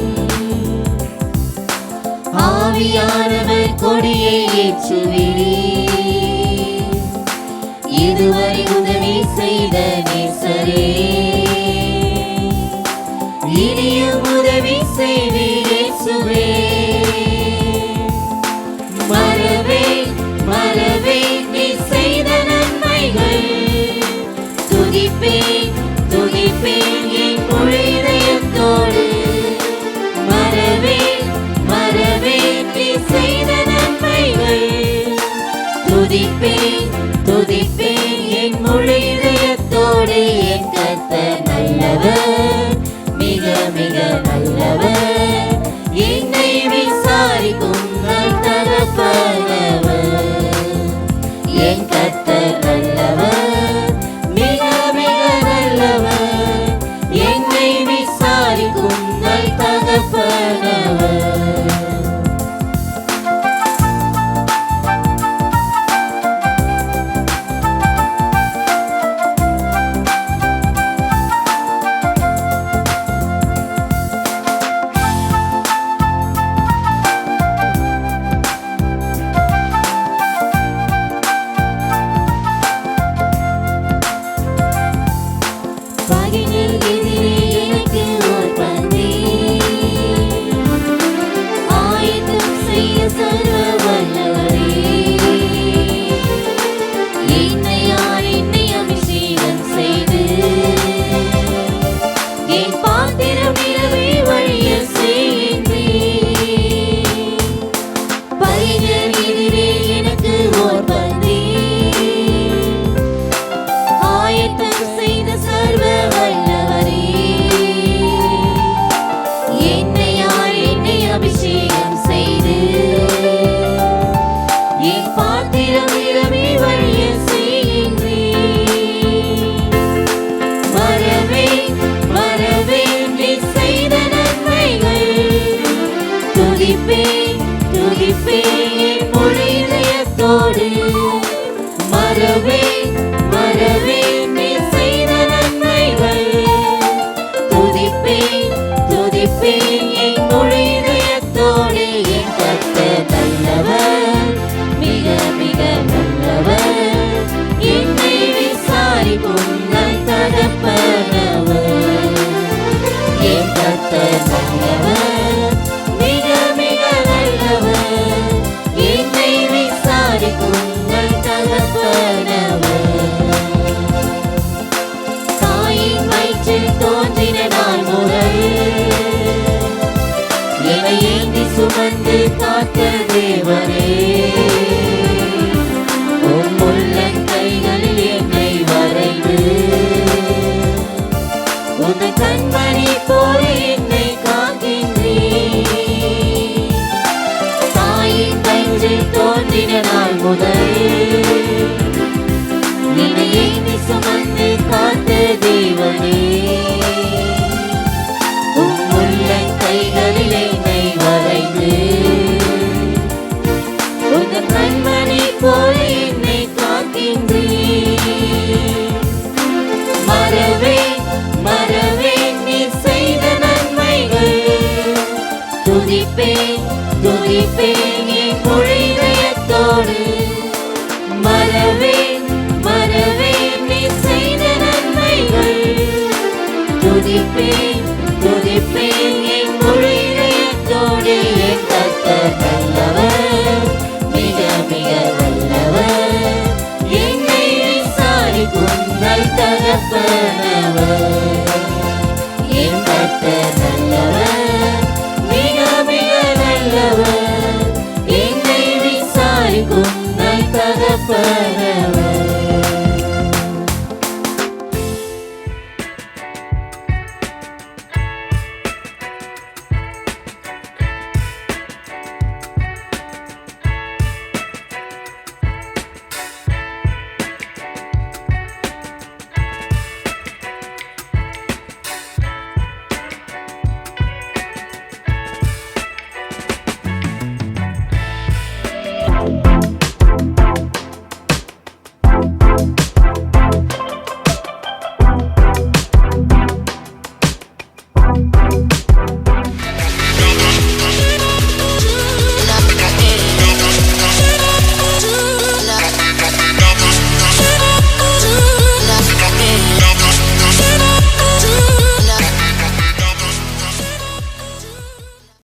ஆவியானவர் கொடியை ஏற்றுவீர். இதுவரை உதவி செய்த நேசரே, இனியும் உதவி செய்வீர் இயேசுவே. மறவே மறவே நீ செய்த நன்மைகள், துதிப்பேன் துதிப்பேன் என் முழு இதயத்தோடு. மறவே துதிப்பேன் துதிப்பேன் என் முழு இதயத்தோடு என் கர்த்தர் நல்லவர், மிக மிக நல்லவர். என்னை விசாரிக்கும் நல் தகப்பனவர். என் கர்த்தர் நல்லவர், மிக மிக நல்லவர். என்னை விசாரிக்கும் நல் தகப்பனவர். பகைஞர் எதிரே எனக்கு ஓர் பந்தி ஆயத்தம் செய்ய சர்வ வல்லவரே. என்னை அபிஷேகம் செய்து என் பாத்திரம் நிரம்பி வழிய செய்கின்றீர். பகைஞர் எதிரே எனக்கு ஓர் பந்தி ஆயத்தம் செய்த சர்வ வல்லவரே. என்னை அபிஷேகம் செய்து என் பாத்திரம் நிரம்பி வழிய செய்கின்றீர். மறவேன் மறவேன் நீ செய்த நன்மைகள். துதிப்பேன் துதிப்பேன் என் முழு இதயத்தோடு. மறவேன் மறவேன் நீ செய்த நன்மைகள். துதிப்பேன் துதிப்பேன் என் முழு இதயத்தோடு. என் கர்த்தர் நல்லவர், மிக மிக நல்லவர். என்னை விசாரிக்கும் நல் தகப்பனவர். என் கர்த்தர் நல்லவர், மிக மிக நல்லவர். என்னை விசாரிக்கும் நல் தகப்பனவர். தாயின் வயிற்றில் தோன்றின நாள் முதல் என்னை ஏந்தி சுமந்து காத்த தேவனே. உம் உள்ளங்கைகளில் என்னை வரைந்து உன் கண்மணி போல என்னை காக்கின்றீர். தாயின் வயிற்றில் தோன்றின நாள் முதல் என்னை ஏந்தி சுமந்து காத்த தேவனே. உம் உள்ளங்கைகளில் என்னை வரைந்து உன் கண்மணி போல என்னை காக்கின்றீர். மறவேன் மறவேன் நீ செய்த நன்மைகள். துதிப்பேன் துதிப்பேன் என் முழு இதயத்தோடு. மறவேன் மறவேன் நீ செய்த நன்மைகள். துதிப்பேன் துதிப்பேன் என் முழு இதயத்தோடு. என் கர்த்தர் நல்லவர், மிக மிக நல்லவர். என்னை விசாரிக்கும் நல் தகப்பனவர்.